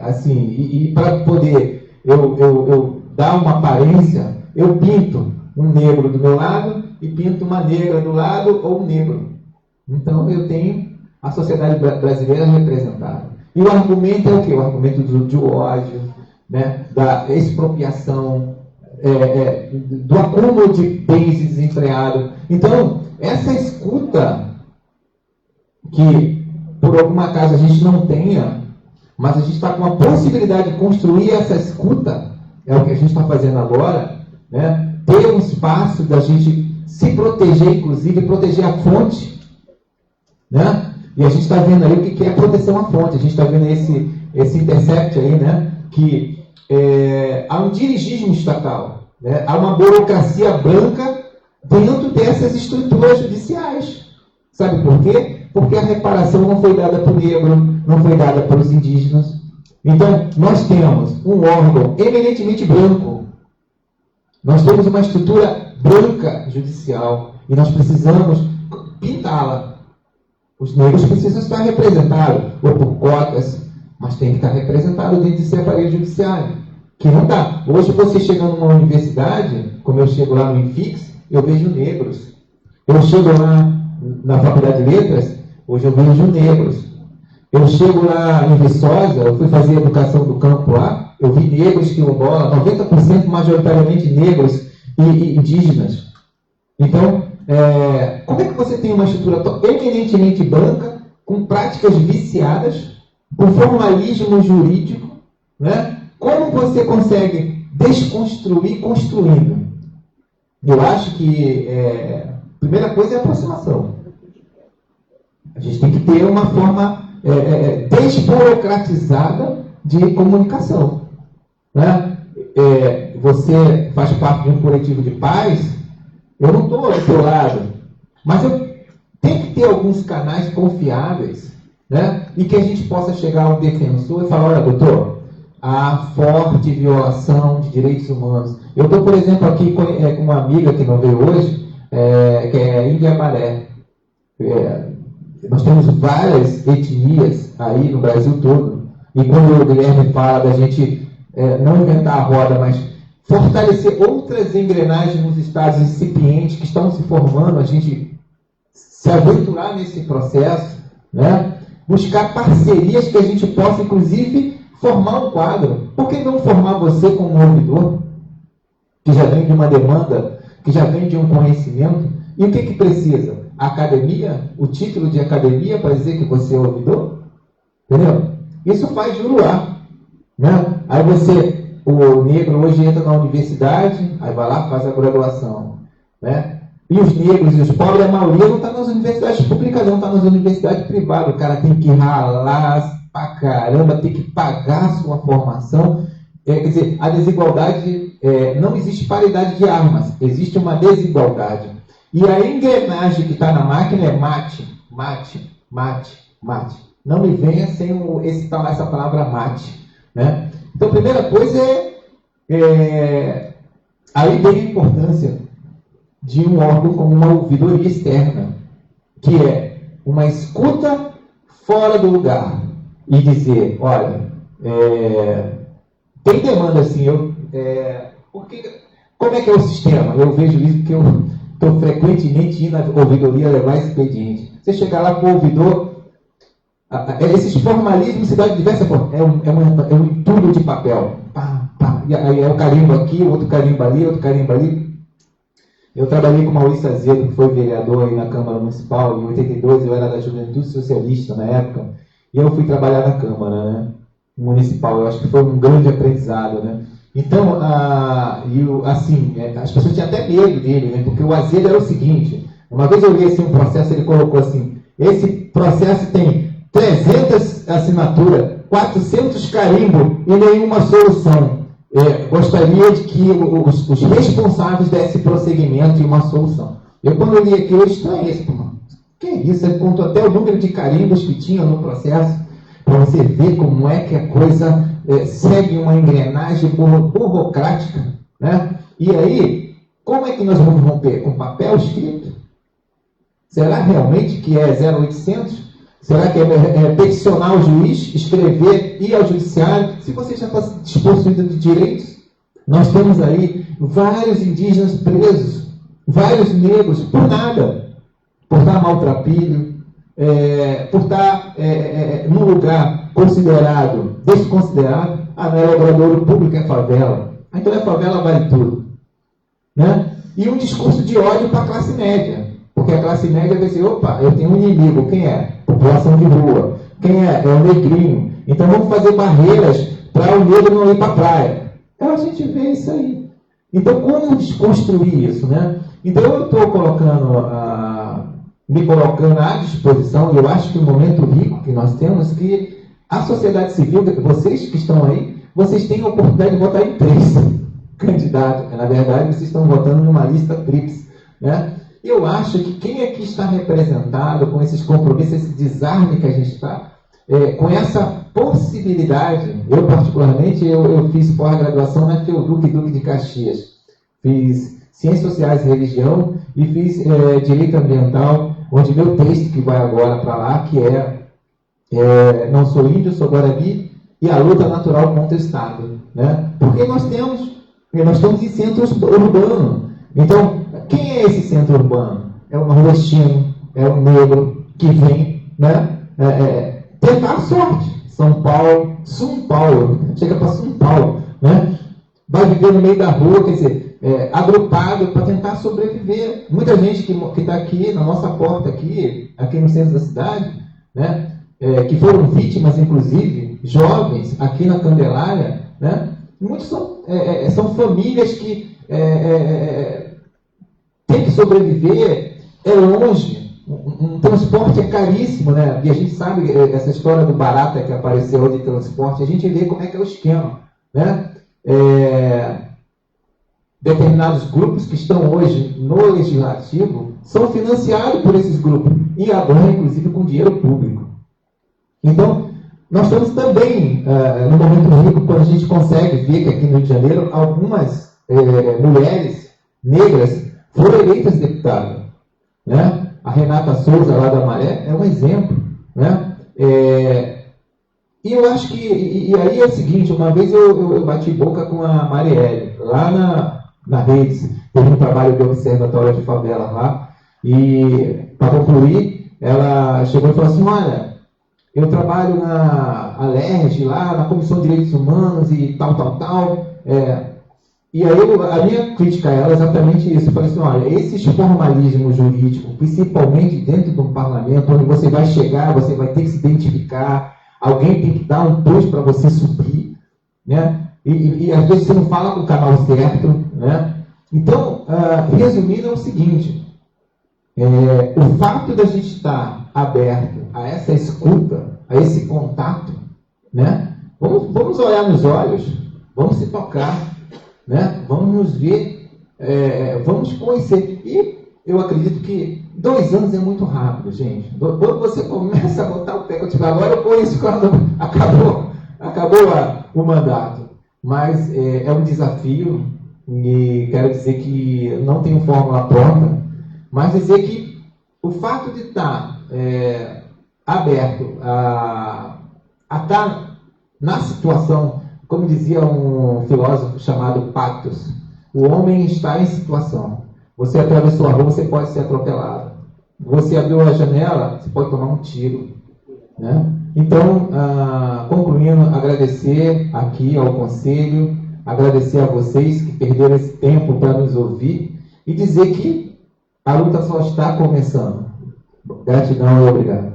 assim, e para poder eu dar uma aparência, eu pinto um negro do meu lado e pinto uma negra do lado ou um negro. Então, eu tenho a sociedade brasileira representada. E o argumento é o quê? O argumento do ódio, né? Da expropriação, do acúmulo de bens desenfreados. Então, essa escuta que, por algum acaso, a gente não tenha, mas a gente está com a possibilidade de construir essa escuta, é o que a gente está fazendo agora, né? Ter um espaço da gente se proteger, inclusive, proteger a fonte, né? E a gente está vendo aí o que é proteção à fonte. A gente está vendo esse intercept aí, né? Que há um dirigismo estatal, né? Há uma burocracia branca dentro dessas estruturas judiciais. Sabe por quê? Porque a reparação não foi dada para o negro, não foi dada para os indígenas. Então, nós temos um órgão eminentemente branco. Nós temos uma estrutura branca judicial e nós precisamos pintá-la. Os negros precisam estar representados, ou por cotas, mas tem que estar representado dentro desse aparelho judiciário. Que não dá. Hoje você chega numa universidade, como eu chego lá no INFIX, eu vejo negros. Eu chego lá na Faculdade de Letras, hoje eu vejo negros. Eu chego lá em Viçosa, eu fui fazer educação do campo lá, eu vi negros quilombola, 90% majoritariamente negros e indígenas. Então, como é que você tem uma estrutura eminentemente branca, com práticas viciadas, com formalismo jurídico, né? Como você consegue desconstruir construindo? Eu acho que a primeira coisa é a aproximação. A gente tem que ter uma forma desburocratizada de comunicação, né? Você faz parte de um coletivo de pais, eu não estou ao seu lado, mas eu tenho que ter alguns canais confiáveis, né? E que a gente possa chegar a um defensor e falar, olha, doutor, há forte violação de direitos humanos. Eu estou, por exemplo, aqui com uma amiga que não veio hoje, que é Índia Maré. Nós temos várias etnias aí no Brasil todo. E quando o Guilherme fala da gente não inventar a roda, mas fortalecer outras engrenagens nos estados incipientes que estão se formando, a gente se aventurar nesse processo, né? Buscar parcerias que a gente possa, inclusive, formar um quadro. Por que não formar você como ouvidor, que já vem de uma demanda, que já vem de um conhecimento? E o que precisa? A academia? O título de academia para dizer que você é ouvidor? Entendeu? Isso faz juruar, né? Aí o negro hoje entra na universidade, aí vai lá, faz a graduação, né? E os negros e os pobres, a maioria não está nas universidades públicas, não está nas universidades privadas. O cara tem que ralar pra caramba, tem que pagar a sua formação. Quer dizer, a desigualdade, não existe paridade de armas, existe uma desigualdade. E a engrenagem que está na máquina é mate, mate, mate, mate. Não me venha sem essa palavra mate, né? Então, a primeira coisa aí vem a importância de um órgão como uma ouvidoria externa, que é uma escuta fora do lugar e dizer, olha, tem demanda assim, como é que é o sistema? Eu vejo isso porque eu estou frequentemente indo na ouvidoria levar expediente. Você chegar lá com o ouvidor, esses formalismos se dão de diversas formas. É um entulho de papel. Pá, pá. E aí é um carimbo aqui, outro carimbo ali, outro carimbo ali. Eu trabalhei com o Maurício Azedo, que foi vereador aí na Câmara Municipal. Em 82, eu era da Juventude Socialista na época. E eu fui trabalhar na Câmara, né, Municipal. Eu acho que foi um grande aprendizado, né? Então, as pessoas tinham até medo dele, né? Porque o Azedo era o seguinte. Uma vez eu li assim, um processo, ele colocou assim, esse processo tem 300 assinaturas, 400 carimbos e nenhuma solução. Gostaria de que os responsáveis dessem prosseguimento e uma solução. Eu, quando eu li aqui, eu estranhei. Que é isso? Ele contou até o número de carimbos que tinha no processo, para você ver como é que a coisa segue uma engrenagem burocrática, né? E aí, como é que nós vamos romper? Com papel escrito? Será realmente que é 0800? Será que é peticionar o juiz, escrever, ir ao judiciário? Se você já está despossuído de direitos, nós temos aí vários indígenas presos, vários negros, por nada, por estar maltrapilho, por estar num lugar considerado, desconsiderado. Ah, não é laboratório público, é favela. Então a favela vale tudo, né? E um discurso de ódio para a classe média. Porque a classe média vai dizer, opa, eu tenho um inimigo, quem é? População de rua. Quem é? É o negrinho. Então vamos fazer barreiras para o negro não ir para a praia. Então a gente vê isso aí. Então como desconstruir isso, né? Então eu estou me colocando à disposição, e eu acho que o momento rico que nós temos, que a sociedade civil, vocês que estão aí, vocês têm a oportunidade de votar em 3 candidatos. Na verdade, vocês estão votando numa lista tríplice, né? Eu acho que quem aqui está representado com esses compromissos, esse desarme que a gente está, com essa possibilidade, eu particularmente, eu fiz pós-graduação na Duque de Caxias, fiz Ciências Sociais e Religião e fiz Direito Ambiental, onde meu texto que vai agora para lá, que Não Sou Índio, Sou Guarani e a Luta Natural contra o Estado, né? Porque nós estamos em centros urbanos. Então, quem é esse centro urbano? É o nordestino, é o negro que vem, né, tentar a sorte. São Paulo, chega para São Paulo, né? Vai viver no meio da rua, quer dizer, agrupado para tentar sobreviver. Muita gente que está aqui na nossa porta, aqui no centro da cidade, né, que foram vítimas, inclusive, jovens, aqui na Candelária, né? Muitos são famílias que tem que sobreviver, é longe, um transporte é caríssimo, né? E a gente sabe essa história do barata que apareceu de transporte, a gente vê como é que é o esquema, né? Determinados grupos que estão hoje no legislativo são financiados por esses grupos, e agora, inclusive, com dinheiro público. Então, nós estamos também no momento rico, quando a gente consegue ver que aqui no Rio de Janeiro algumas mulheres negras foram eleitas deputadas, né? A Renata Souza, lá da Maré, é um exemplo, né? E eu acho que, e aí é o seguinte, uma vez eu bati boca com a Marielle, lá na Redes, teve um trabalho de observatório de favela lá, e, para concluir, ela chegou e falou assim, olha, eu trabalho na Alerj, lá na Comissão de Direitos Humanos e tal, e aí a minha crítica a ela é exatamente isso. Eu falei assim, olha, esses formalismos jurídicos, principalmente dentro de um parlamento, onde você vai chegar, você vai ter que se identificar, alguém tem que dar um push para você subir, né? E às vezes você não fala com o canal certo, né? Então, resumindo, é o seguinte, o fato da gente estar aberto a essa escuta, a esse contato, né? Vamos olhar nos olhos, vamos se tocar, né? Vamos nos ver, vamos conhecer. E eu acredito que 2 anos é muito rápido, gente. Quando você começa a botar o pé, agora eu conheço quando acabou o mandato. Mas é um desafio, e quero dizer que não tenho fórmula pronta, mas dizer que o fato de estar aberto a estar na situação, como dizia um filósofo chamado Pactus, o homem está em situação. Você atravessou a rua, você pode ser atropelado. Você abriu a janela, você pode tomar um tiro, né? Então, concluindo, agradecer aqui ao Conselho, agradecer a vocês que perderam esse tempo para nos ouvir e dizer que a luta só está começando. Gratidão e obrigado.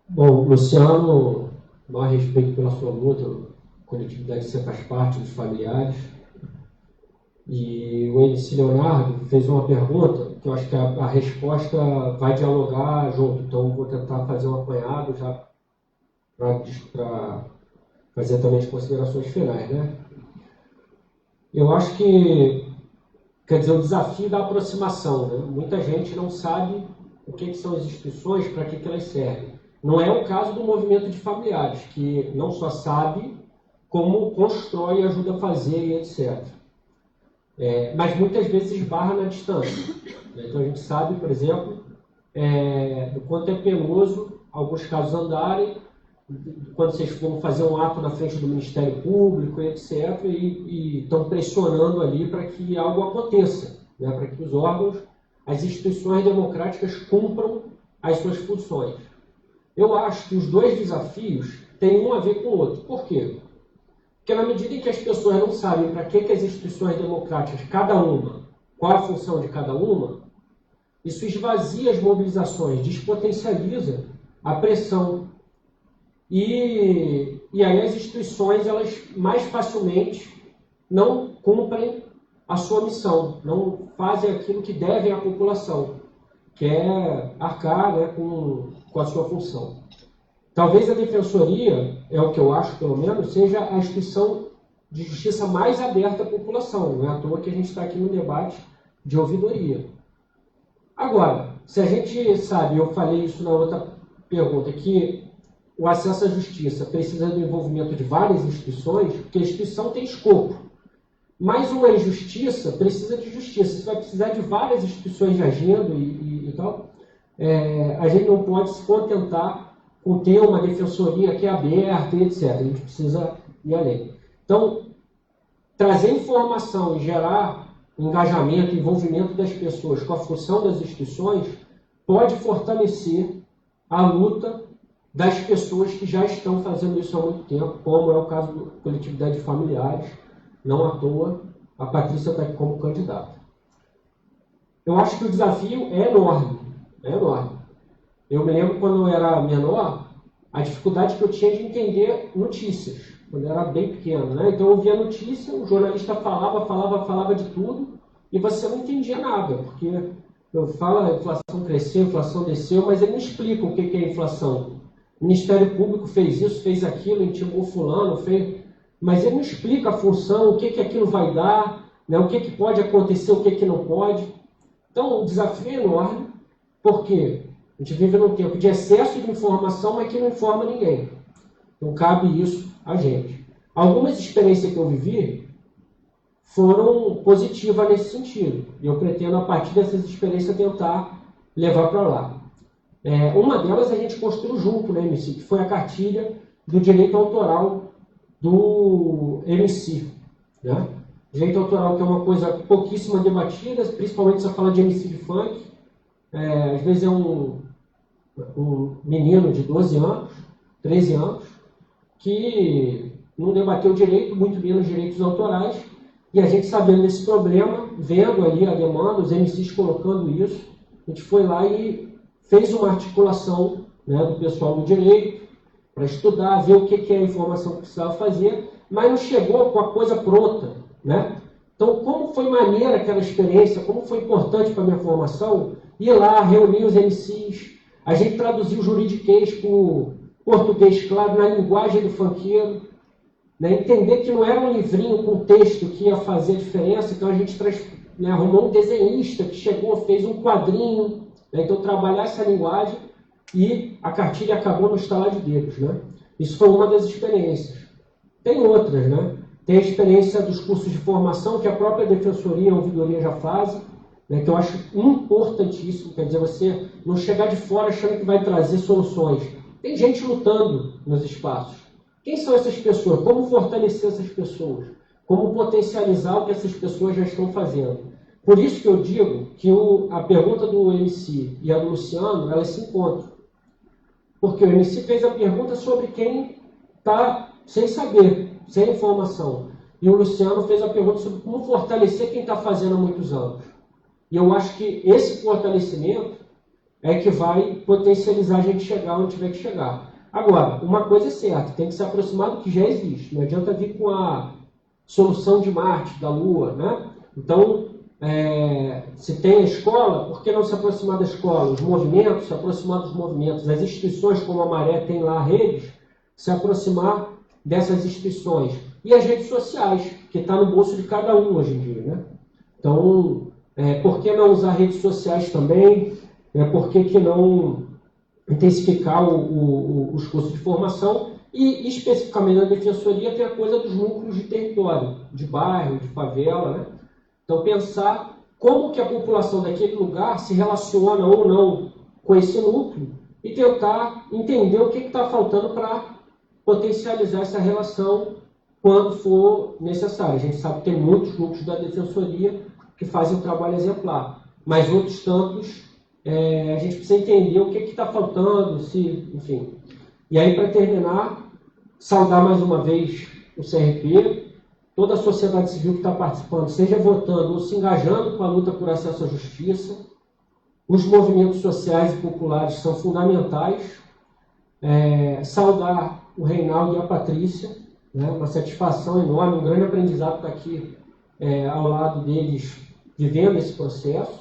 Bom, Luciano, maior respeito pela sua luta, a coletividade você faz parte dos familiares. E o MC Leonardo fez uma pergunta que eu acho que a resposta vai dialogar junto, então vou tentar fazer um apanhado já para fazer também as considerações finais, né? Eu acho que, quer dizer, o desafio da aproximação, né? Muita gente não sabe o que são as instituições, para que elas servem. Não é o caso do movimento de familiares, que não só sabe como constrói, ajuda a fazer e etc. Mas muitas vezes esbarra na distância. Então a gente sabe, por exemplo, do quanto é penoso alguns casos andarem, quando vocês vão fazer um ato na frente do Ministério Público, etc., e estão pressionando ali para que algo aconteça, né? Para que os órgãos, as instituições democráticas cumpram as suas funções. Eu acho que os dois desafios têm um a ver com o outro. Por quê? Porque na medida em que as pessoas não sabem para que as instituições democráticas, cada uma, qual a função de cada uma, isso esvazia as mobilizações, despotencializa a pressão. E aí as instituições, elas mais facilmente não cumprem a sua missão, não fazem aquilo que devem à população, que é arcar, né, com a sua função. Talvez a Defensoria, é o que eu acho pelo menos, seja a instituição de justiça mais aberta à população. Não é à toa que a gente está aqui no debate de ouvidoria. Agora, se a gente sabe, eu falei isso na outra pergunta, que o acesso à justiça precisa do envolvimento de várias instituições, porque a instituição tem escopo. Mas uma injustiça precisa de justiça. Você vai precisar de várias instituições agindo e tal. A gente não pode se contentar com ter uma defensoria que é aberta e etc. A gente precisa ir além. Então, trazer informação e gerar engajamento, envolvimento das pessoas com a função das instituições pode fortalecer a luta das pessoas que já estão fazendo isso há muito tempo, como é o caso da coletividade de familiares. Não à toa, a Patrícia está aqui como candidata. Eu acho que o desafio é enorme. É enorme. Eu me lembro quando eu era menor, a dificuldade que eu tinha de entender notícias, quando eu era bem pequeno, né? Então eu ouvia notícia, o jornalista falava de tudo, e você não entendia nada, porque eu falo, a inflação cresceu, a inflação desceu, mas ele não explica o que é inflação. O Ministério Público fez isso, fez aquilo, intimou fulano, fez... Mas ele não explica a função, o que aquilo vai dar, né? O que pode acontecer, o que não pode. Então, o desafio é enorme, porque a gente vive num tempo de excesso de informação, mas que não informa ninguém. Então, cabe isso a gente. Algumas experiências que eu vivi foram positivas nesse sentido. E eu pretendo, a partir dessas experiências, tentar levar para lá. Uma delas a gente construiu junto no MC, que foi a cartilha do direito autoral do MC. Né? Direito autoral, que é uma coisa pouquíssima debatida, principalmente se você fala de MC de funk. Às vezes é um menino de 12 anos, 13 anos, que não debateu direito, muito menos direitos autorais, e a gente sabendo desse problema, vendo ali a demanda, os MCs colocando isso, a gente foi lá e fez uma articulação, né, do pessoal do direito, para estudar, ver o que é a informação que precisava fazer, mas não chegou com a coisa pronta, né? Então, como foi maneira aquela experiência, como foi importante para a minha formação, ir lá, reunir os MCs, a gente traduziu o juridiquês para o português claro, na linguagem do funkeiro, né? Entender que não era um livrinho com texto que ia fazer a diferença, então a gente arrumou um desenhista que chegou, fez um quadrinho, né? Então trabalhar essa linguagem, e a cartilha acabou no estalar de dedos, né? Isso foi uma das experiências. Tem outras, né? Tem a experiência dos cursos de formação que a própria Defensoria e a Ouvidoria já fazem, né? Que eu acho importantíssimo. Quer dizer, você não chegar de fora achando que vai trazer soluções. Tem gente lutando nos espaços. Quem são essas pessoas? Como fortalecer essas pessoas? Como potencializar o que essas pessoas já estão fazendo? Por isso que eu digo que a pergunta do MC e a do Luciano, elas se encontram. Porque o MC fez a pergunta sobre quem está sem saber, sem informação. E o Luciano fez a pergunta sobre como fortalecer quem está fazendo há muitos anos. E eu acho que esse fortalecimento é que vai potencializar a gente chegar onde tiver que chegar. Agora, uma coisa é certa, tem que se aproximar do que já existe. Não adianta vir com a solução de Marte, da Lua, né? Então, se tem a escola, por que não se aproximar da escola? Os movimentos, se aproximar dos movimentos. As instituições, como a Maré tem lá redes, se aproximar dessas instituições. E as redes sociais, que está no bolso de cada um hoje em dia, né? Então, por que não usar redes sociais também? Por que não intensificar os cursos de formação e, especificamente na defensoria, tem a coisa dos núcleos de território, de bairro, de favela, né? Então, pensar como que a população daquele lugar se relaciona ou não com esse núcleo e tentar entender o que está faltando para potencializar essa relação quando for necessário. A gente sabe que tem muitos núcleos da defensoria que fazem um trabalho exemplar, mas outros tantos a gente precisa entender o que está faltando, enfim. E aí, para terminar, saudar mais uma vez o CRP, toda a sociedade civil que está participando, seja votando ou se engajando com a luta por acesso à justiça. Os movimentos sociais e populares são fundamentais. Saudar o Reinaldo e a Patrícia, né? Uma satisfação enorme, um grande aprendizado estar aqui ao lado deles, vivendo esse processo.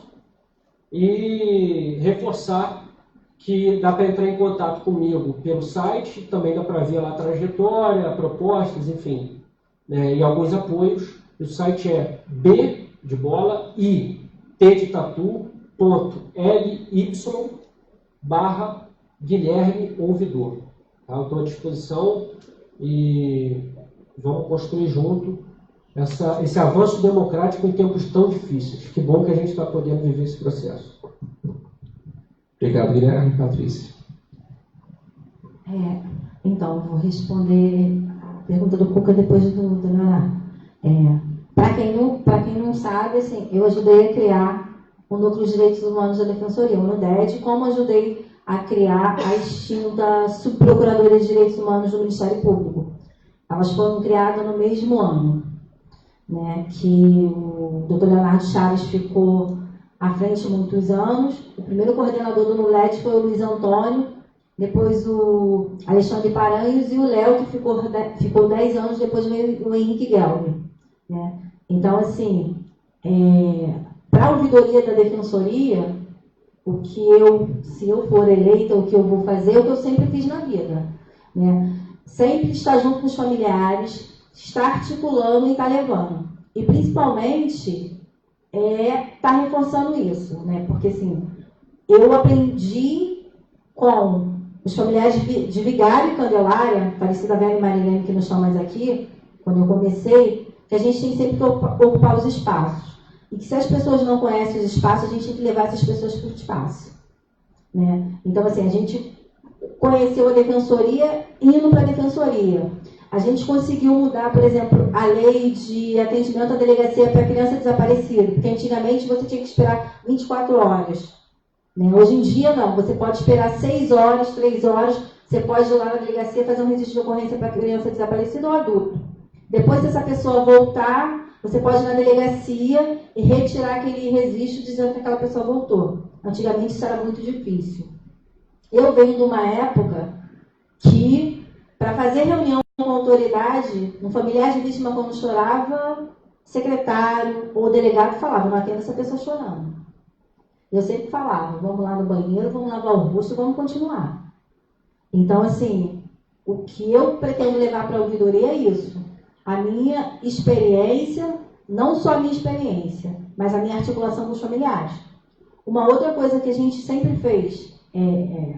E reforçar que dá para entrar em contato comigo pelo site, também dá para ver lá a trajetória, propostas, enfim, e alguns apoios. O site é B de bola I T de tatu.ly/Guilherme Ouvidor. Tá? Eu estou à disposição e vamos construir junto esse avanço democrático em tempos tão difíceis. Que bom que a gente está podendo viver esse processo. Obrigado, Guilherme. Patrícia. Então, vou responder a pergunta do Cuca depois do Leonardo. Para quem não sabe, assim, eu ajudei a criar o Núcleo de Direitos Humanos da Defensoria, o NUDED, como ajudei a criar a extinta Subprocuradoria de Direitos Humanos do Ministério Público. Elas foram criadas no mesmo ano, né, que o Dr. Leonardo Chaves ficou à frente muitos anos. O primeiro coordenador do NULED foi o Luiz Antônio, depois o Alexandre Paranhos e o Léo, que ficou 10 anos, depois veio o Henrique Gelber, né? Então, assim, para a ouvidoria da Defensoria, se eu for eleita, o que eu vou fazer é o que eu sempre fiz na vida, né? Sempre estar junto com os familiares, estar articulando e estar levando. E, principalmente, estar reforçando isso, né? Porque, assim, eu aprendi com os familiares de Vigário e Candelária, falecida Vera e Marilene, que não estão mais aqui, quando eu comecei, que a gente tem sempre que ocupar os espaços. E que se as pessoas não conhecem os espaços, a gente tem que levar essas pessoas para o espaço, né? Então, assim, a gente conheceu a Defensoria indo para a Defensoria. A gente conseguiu mudar, por exemplo, a lei de atendimento à delegacia para criança desaparecida, porque antigamente você tinha que esperar 24 horas. Né? Hoje em dia, não. Você pode esperar 6 horas, 3 horas, você pode ir lá na delegacia fazer um registro de ocorrência para criança desaparecida ou adulto. Depois, se essa pessoa voltar, você pode ir na delegacia e retirar aquele registro dizendo que aquela pessoa voltou. Antigamente, isso era muito difícil. Eu venho de uma época que, para fazer reunião com a autoridade, um familiar de vítima, quando chorava, secretário ou delegado falava: não atenda essa pessoa chorando. Eu sempre falava: vamos lá no banheiro, vamos lavar o rosto, vamos continuar. Então, assim, o que eu pretendo levar para a ouvidoria é isso. A minha experiência, não só a minha experiência, mas a minha articulação com os familiares. Uma outra coisa que a gente sempre fez,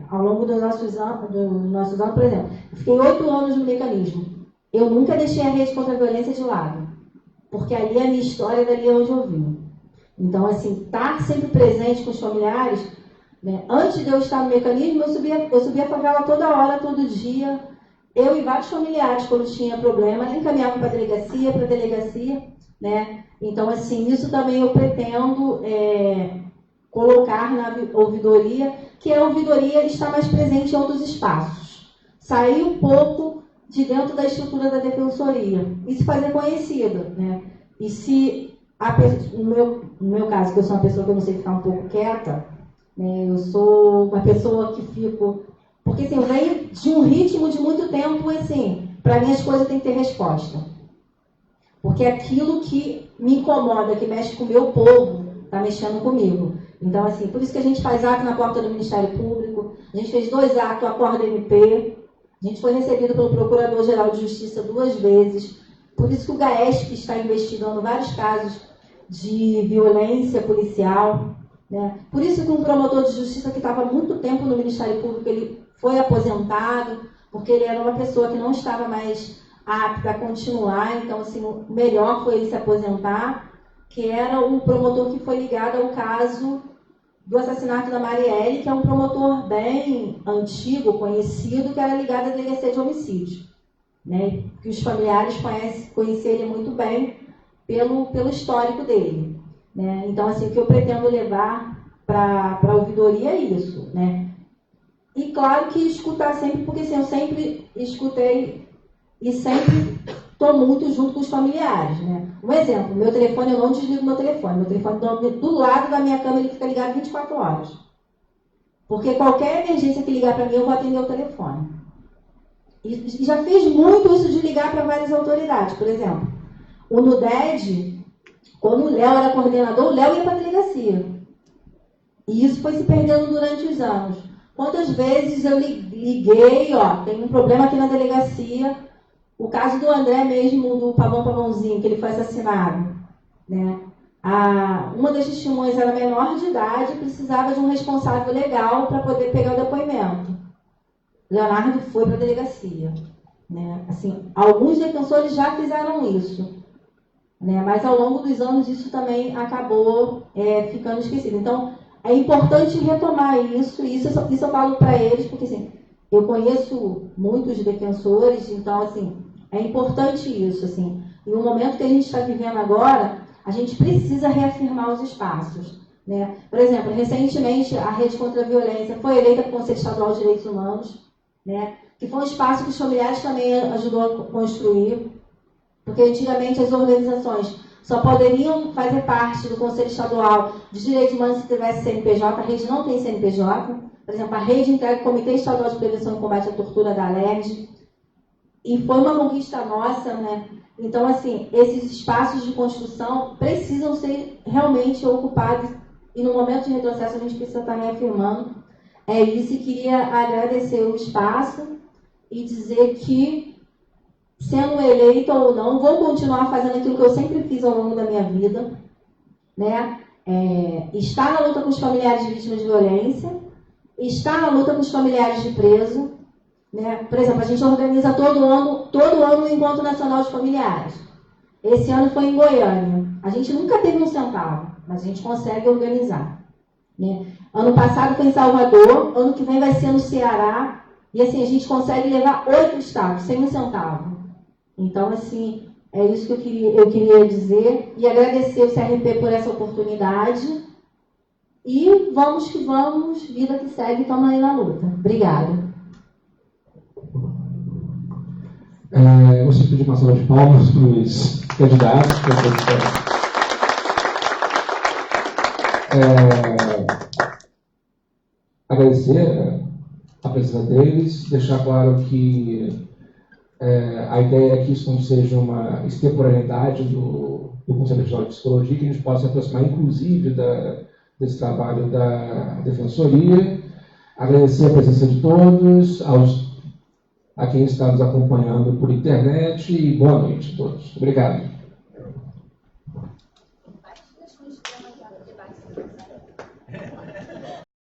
ao longo dos nossos anos, por exemplo, eu fiquei 8 anos no mecanismo. Eu nunca deixei a rede contra a violência de lado, porque ali é a minha história, dali é onde eu vim. Então, assim, estar sempre presente com os familiares, né? Antes de eu estar no mecanismo, eu subia a favela toda hora, todo dia. Eu e vários familiares, quando tinha problema, encaminhavam para a delegacia, né? Então, assim, isso também eu pretendo colocar na ouvidoria, que a ouvidoria está mais presente em outros espaços. Sair um pouco de dentro da estrutura da defensoria e se fazer conhecida, né? E se, no meu caso, que eu sou uma pessoa que eu não sei ficar um pouco quieta, né? Eu sou uma pessoa que fico... Porque, assim, eu venho de um ritmo de muito tempo, assim, para mim as coisas têm que ter resposta. Porque aquilo que me incomoda, que mexe com o meu povo, está mexendo comigo. Então, assim, por isso que a gente faz ato na porta do Ministério Público, a gente fez 2 atos, a Acorda MP, a gente foi recebido pelo Procurador-Geral de Justiça 2 vezes, por isso que o GAESP está investigando vários casos de violência policial, né? Por isso que um promotor de justiça que estava há muito tempo no Ministério Público, ele foi aposentado, porque ele era uma pessoa que não estava mais apta a continuar, então assim, o melhor foi ele se aposentar, que era um promotor que foi ligado ao caso do assassinato da Marielle, que é um promotor bem antigo, conhecido, que era ligado à delegacia de homicídio, né? Que os familiares conheciam ele muito bem pelo histórico dele, né? Então, assim, o que eu pretendo levar para a ouvidoria é isso, né? E claro que escutar sempre, porque assim, eu sempre escutei e sempre estou muito junto com os familiares, né? Um exemplo, meu telefone, eu não desligo meu telefone do lado da minha cama, ele fica ligado 24 horas. Porque qualquer emergência que ligar para mim, eu vou atender o telefone. E já fiz muito isso de ligar para várias autoridades. Por exemplo, o NUDED, quando o Léo era coordenador, o Léo ia para a delegacia. E isso foi se perdendo durante os anos. Quantas vezes eu liguei, ó, tem um problema aqui na delegacia, o caso do André mesmo, do Pavãozinho, que ele foi assassinado, né? Uma das testemunhas era menor de idade e precisava de um responsável legal para poder pegar o depoimento. Leonardo foi para a delegacia, né? Assim, alguns defensores já fizeram isso, né? Mas ao longo dos anos isso também acabou ficando esquecido. Então, é importante retomar isso eu falo para eles, porque assim, eu conheço muitos defensores, então assim, é importante isso. Assim, e no momento que a gente está vivendo agora, a gente precisa reafirmar os espaços, né? Por exemplo, recentemente a Rede contra a Violência foi eleita para o Conselho Estadual de Direitos Humanos, né? Que foi um espaço que os familiares também ajudou a construir, porque antigamente as organizações só poderiam fazer parte do Conselho Estadual de Direitos Humanos se tivesse CNPJ. A rede não tem CNPJ. Por exemplo, a rede integra o Comitê Estadual de Prevenção e Combate à Tortura da ALERJ. E foi uma conquista nossa, né? Então, assim, esses espaços de construção precisam ser realmente ocupados. E no momento de retrocesso a gente precisa estar reafirmando. É isso, e queria agradecer o espaço e dizer que, sendo eleita ou não, vou continuar fazendo aquilo que eu sempre fiz ao longo da minha vida, né? Estar na luta com os familiares de vítimas de violência, estar na luta com os familiares de preso, né? Por exemplo, a gente organiza todo ano um encontro nacional de familiares. Esse ano foi em Goiânia. A gente nunca teve um centavo, mas a gente consegue organizar, né? Ano passado foi em Salvador, ano que vem vai ser no Ceará, e assim, a gente consegue levar 8 estados, sem um centavo. Então, assim, é isso que eu queria dizer, e agradecer o CRP por essa oportunidade, e vamos que vamos, vida que segue, estamos aí na luta. Obrigada. Gostaria de pedir uma salva de palmas para os candidatos. Agradecer a presença deles, deixar claro que a ideia é que isso não seja uma extemporaneidade do Conselho Regional de Psicologia, que a gente possa se aproximar, inclusive, desse trabalho da Defensoria. Agradecer a presença de todos, a quem está nos acompanhando por internet, e boa noite a todos. Obrigado.